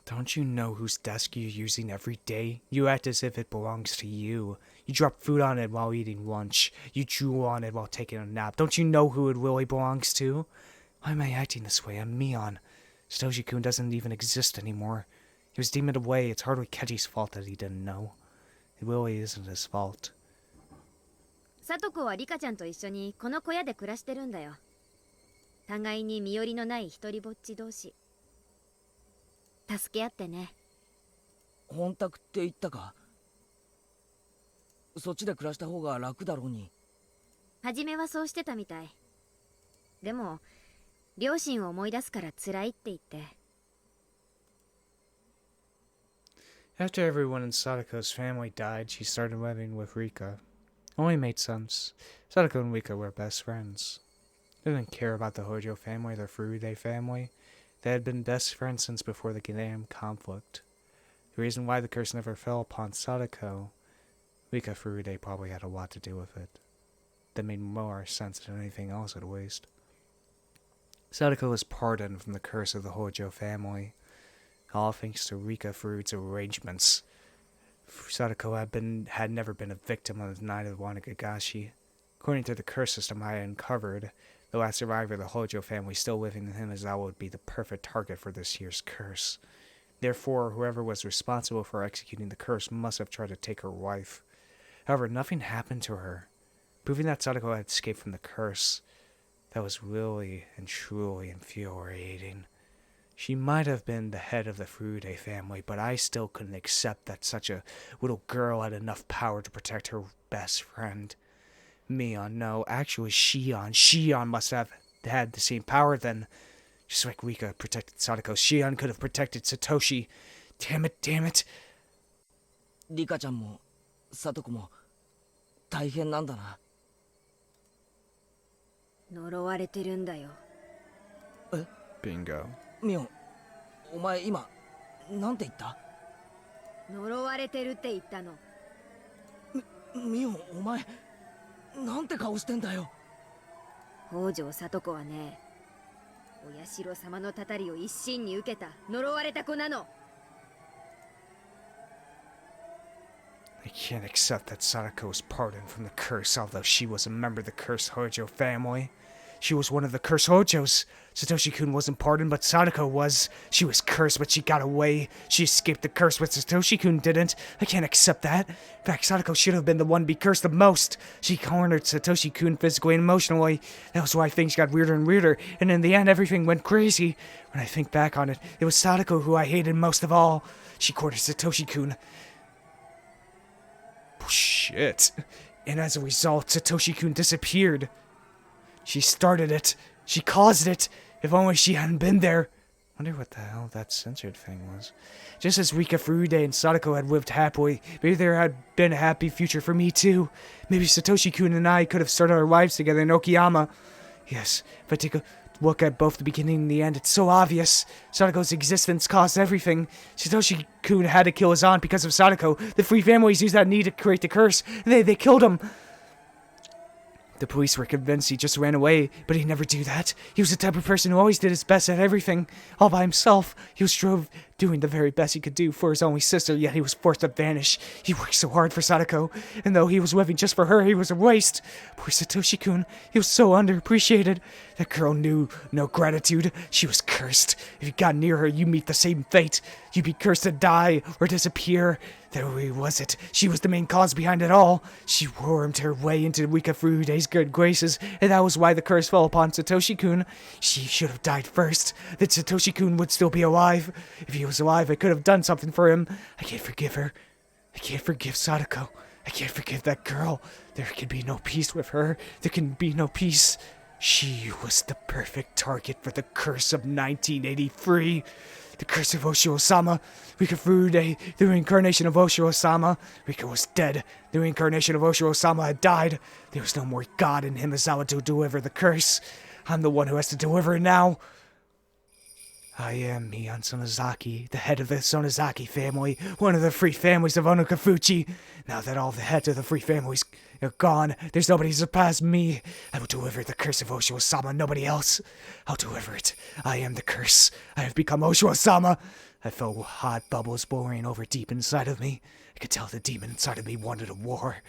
Don't you know whose desk you're using every day? You act as if it belongs to you. You drop food on it while eating lunch. You chew on it while taking a nap. Don't you know who it really belongs to? Why am I acting this way? I'm Mion. Satoshi-kun doesn't even exist anymore. He was demoned away. It's hardly Keichi's fault that he didn't know. It really isn't his fault. サトコはリカちゃんと一緒にこの小屋で暮らしてるんだよ。互いに身寄りのない一人ぼっち同士。助け合ってね。本宅って言ったか？そっちで暮らした方が楽だろうに。初めはそうしてたみたい。でも両親を思い出すから辛いって言って。After everyone in Sadako's family died, she started living with Rika. Only made sense. Sadako and Rika were best friends. They didn't care about the Hojo family, the Furude family. They had been best friends since before the damn conflict. The reason why the curse never fell upon Sadako, Rika Furude probably had a lot to do with it. That made more sense than anything else, at least. Sadako was pardoned from the curse of the Hojo family, all thanks to Rika Furude's arrangements. Sadako had never been a victim of the Night of the Wanagagashi. According to the curse system I had uncovered, the last survivor of the Hojo family still living in Himizawa would be the perfect target for this year's curse. Therefore, whoever was responsible for executing the curse must have tried to take her wife. However, nothing happened to her, proving that Sadako had escaped from the curse. That was really and truly infuriating. She might have been the head of the Furude family, but I still couldn't accept that such a little girl had enough power to protect her best friend. Mion, no, actually Shion. Shion must have had the same power then. Just like Rika protected Sadako, Shion could have protected Satoshi. Damn it, damn it. リカちゃんもサトコも大変なんだな。呪われてるんだよ。え？ Bingo. ミオン、お前今なんて言った？呪われてるって言ったの。ミオン、お前なんて顔してんだよ。北条聡子はね、お社様のたたりを一身に受けた呪われた子なの。I can't accept that Sadako was pardoned from the curse, although she was a member of the cursed Hojo family. She was one of the cursed Hojos. Satoshi-kun wasn't pardoned, but Sadako was. She was cursed, but she got away. She escaped the curse, but Satoshi-kun didn't. I can't accept that. In fact, Sadako should have been the one to be cursed the most. She cornered Satoshi-kun physically and emotionally. That was why things got weirder and weirder, and in the end, everything went crazy. When I think back on it, it was Sadako who I hated most of all. She cornered Satoshi-kun. Shit. And as a result, Satoshi-kun disappeared. She started it. She caused it. If only she hadn't been there. Wonder what the hell that censored thing was. Just as Rika Furude and Sadako had lived happily, maybe there had been a happy future for me too. Maybe Satoshi-kun and I could have started our lives together in Okayama. Yes, if I take a look at both the beginning and the end, it's so obvious. Sadako's existence caused everything. Satoshi-kun had to kill his aunt because of Sadako. The three families used that need to create the curse. They killed him. The police were convinced he just ran away, but he'd never do that. He was the type of person who always did his best at everything, all by himself. He was doing the very best he could do for his only sister, yet he was forced to vanish. He worked so hard for Sadako, and though he was living just for her, he was a waste. Poor Satoshi-kun, he was so underappreciated. That girl knew no gratitude. She was cursed. If you got near her, you meet the same fate. You'd be cursed to die or disappear. There really was it. She was the main cause behind it all. She wormed her way into Rika Furude's good graces, and that was why the curse fell upon Satoshi-kun. She should have died first. Then Satoshi-kun would still be alive. If he was alive, I could have done something for him. I can't forgive her. I can't forgive Sadako. I can't forgive that girl. There can be no peace with her. There can be no peace. She was the perfect target for the curse of 1983. The curse of Oshiro-sama. Rika Furude, the reincarnation of Oshiro-sama. Rika was dead. The reincarnation of Oshiro-sama had died. There was no more God in Himizawa to deliver the curse. I'm the one who has to deliver it now. I am Mion Sonozaki, the head of the Sonozaki family, one of the three families of Onokafuchi. Now that all the heads of the three families are gone, there's nobody to surpass me. I will deliver the curse of Oshiwa-sama, nobody else. I'll deliver it. I am the curse. I have become Oshiwa-sama. I felt hot bubbles boiling over deep inside of me. I could tell the demon inside of me wanted a war.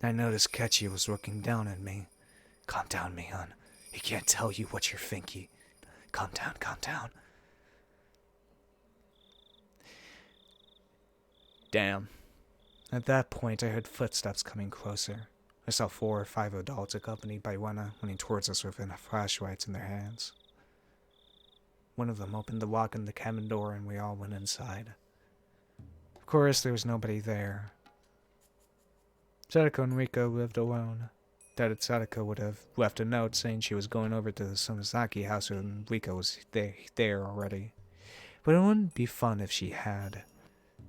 I noticed Keichi was looking down at me. Calm down, Mion. He can't tell you what you're thinking. Calm down, calm down. Damn. At that point, I heard footsteps coming closer. I saw 4 or 5 adults accompanied by one running towards us with flashlights in their hands. One of them opened the lock in the cabin door and we all went inside. Of course, there was nobody there. Sadako and Rika lived alone. Doubted Sadako would have left a note saying she was going over to the Sonozaki house and Rika was there already. But it wouldn't be fun if she had.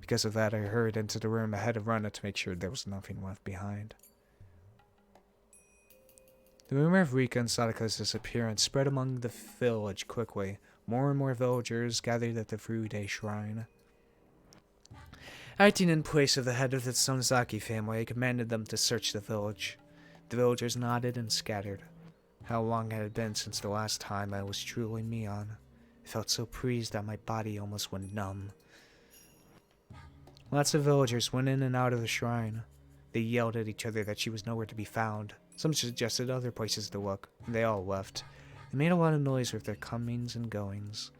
Because of that, I hurried into the room ahead of Rana to make sure there was nothing left behind. The rumor of Rika and Sadako's disappearance spread among the village quickly. More and more villagers gathered at the Furude shrine. Acting in place of the head of the Sonozaki family, I commanded them to search the village. The villagers nodded and scattered. How long had it been since the last time I was truly Mion? I felt so pleased that my body almost went numb. Lots of villagers went in and out of the shrine. They yelled at each other that she was nowhere to be found. Some suggested other places to look, and they all left. They made a lot of noise with their comings and goings.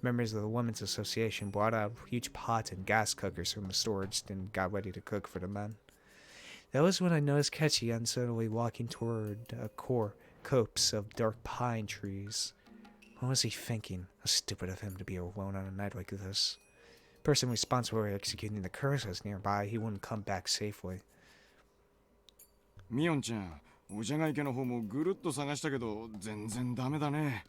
Members of the Women's Association brought out huge pots and gas cookers from the storage and got ready to cook for the men. That was when I noticed Keichi unsteadily walking toward a copse of dark pine trees. What was he thinking? How stupid of him to be alone on a night like this. The person responsible for executing the curse was nearby. He wouldn't come back safely. ミオンちゃん、お茶が池の方もぐるっと探したけど全然ダメだね。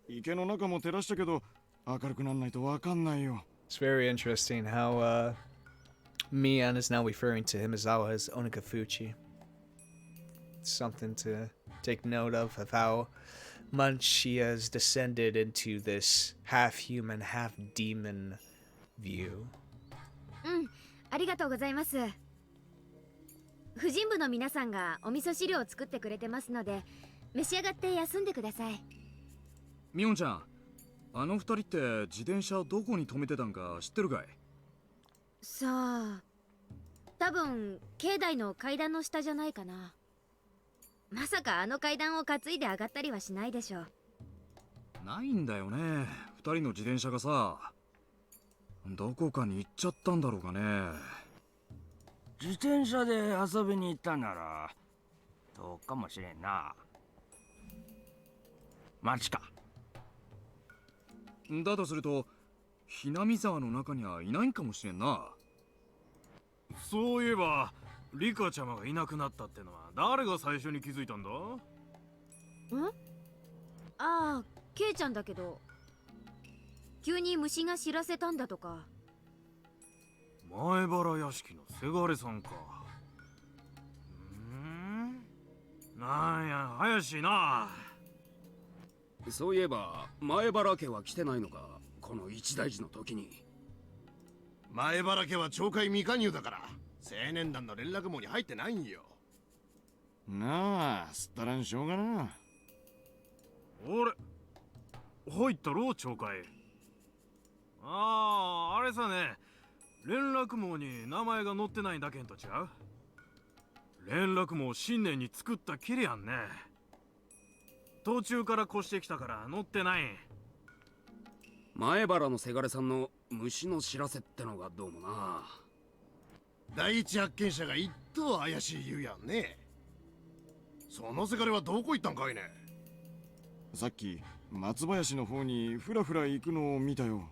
池の中も照らしたけど明るくなんないとわかんないよ。 It's very interesting how Mion is now referring to Himizawa as Onikafuchi. It's something to take note of how much she has descended into this half-human, half-demon view. ありがとうございます。婦人部の皆さんがお味噌汁を作ってくれてますので、召し上がって休んでください。ミオンちゃん、あの二人って自転車どこに止めてたんか知ってるかい？さあ、多分境内の階段の下じゃないかな。まさかあの階段を担いで上がったりはしないでしょう。ないんだよね、二人の自転車がさ。どこかに行っちゃったんだろうかね。自転車で遊びに行ったならどうかもしれんな。マジか。だとするとひなみ沢の中にはいないんかもしれんな。そういえばリカちゃまがいなくなったってのは誰が最初に気づいたんだ？ああ、ケイちゃんだけど、急に虫が知らせたんだとか。前原屋敷のせがれさんか。なんや怪しいな。そういえば前原家は来てないのか、この一大事の時に。前原家は懲戒未加入だから青年団の連絡網に入ってないんよ。なあ、すったらんしょうがな。俺入ったろ懲戒。あれさね、連絡網に名前が載ってないだけんと違う。連絡網新年に作ったきりやんね。途中から越してきたから載ってない。前原のせがれさんの虫の知らせってのがどうもな。第一発見者が一等怪しい言うやんね。そのせがれはどこ行ったんかいね。さっき松林の方にふらふら行くのを見たよ。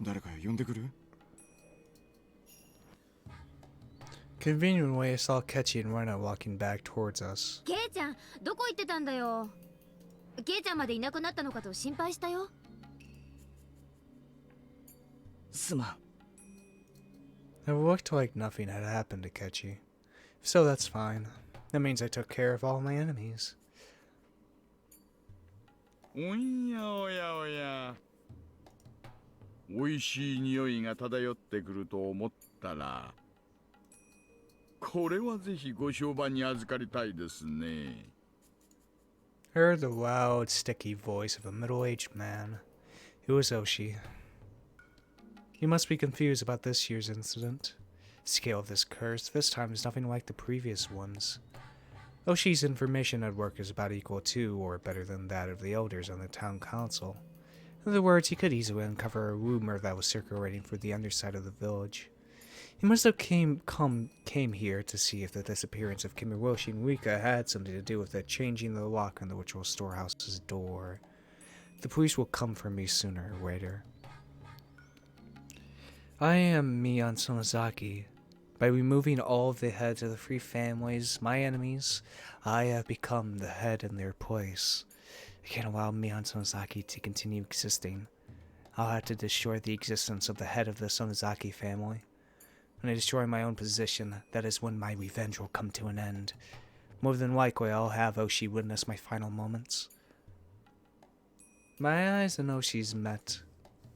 誰か呼んでくる？ Conveniently, I saw Keichi and Rena walking back towards us. ケイちゃん、どこ行ってたんだよ。ケイちゃんまでいなくなったのかと心配したよ。すまん。It looked like nothing had happened to Keichi. If so, that's fine. That means I took care of all my enemies. おやおやおや。美味しい匂いが漂ってくると思ったら、これはぜひご評判に預かりたいですね。 Heard the loud, sticky voice of a middle-aged man. It was Oshi. You must be confused about this year's incident. The scale of this curse this time is nothing like the previous ones. Oshi's information at work is about equal to or better than that of the elders on the town council. In other words, he could easily uncover a rumor that was circulating through the underside of the village. He must have came here to see if the disappearance of Kimiyoshi and Rika had something to do with it changing the lock on the ritual storehouse's door. The police will come for me sooner or later. I am Mion Sonozaki. By removing all of the heads of the three families, my enemies, I have become the head in their place. I can't allow Mion Sonozaki to continue existing. I'll have to destroy the existence of the head of the Sonozaki family. When I destroy my own position, that is when my revenge will come to an end. More than likely, I'll have Oshi witness my final moments. My eyes and Oshi's met.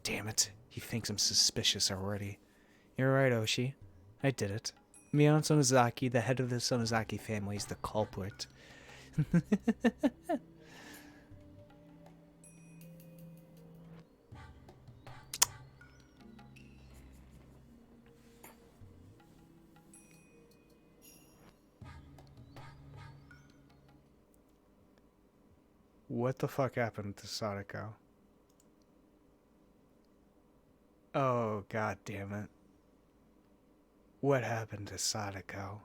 Damn it, he thinks I'm suspicious already. You're right, Oshi. I did it. Mion Sonozaki, the head of the Sonozaki family, is the culprit. What the fuck happened to Sadako? Oh, god damn it. What happened to Sadako?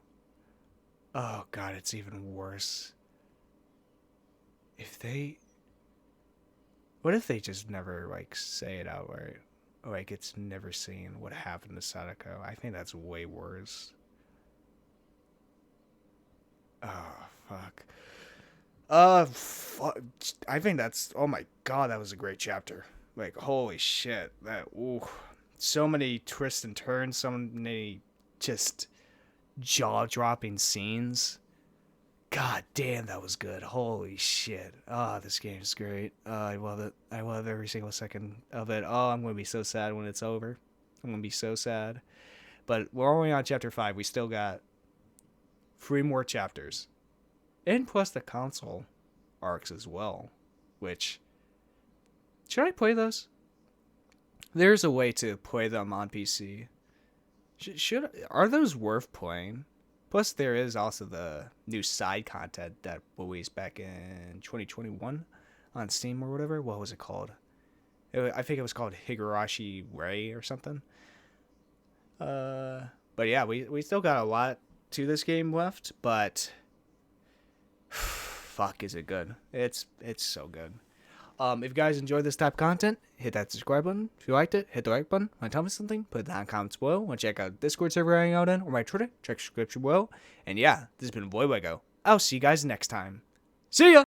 Oh god, it's even worse. What if they just never, like, say it outright? Like, it's never seen what happened to Sadako. I think that's way worse. Oh, fuck. Fuck. I think that's... Oh my god, that was a great chapter. Like, holy shit. Ooh. So many twists and turns, so many just jaw-dropping scenes. God damn, that was good. Holy shit. This game's great. I love it. I love every single second of it. I'm going to be so sad when it's over. I'm going to be so sad. But we're only on chapter 5. We still got 3 more chapters. And plus the console arcs as well. Which... Should I play those? There's a way to play them on PC. Are those worth playing? Plus, there is also the new side content that released back in 2021 on Steam or whatever. What was it called? I think it was called Higurashi Ray or something. But yeah, we still got a lot to this game left, but fuck, is it good? It's so good. If you guys enjoyed this type of content, hit that subscribe button. If you liked it, hit the like button. Want to tell me something? Put it down in the comments below. Want to check out Discord server I hang out in or my Twitter? Check the description below. And yeah, this has been Voidlego. I'll see you guys next time. See ya!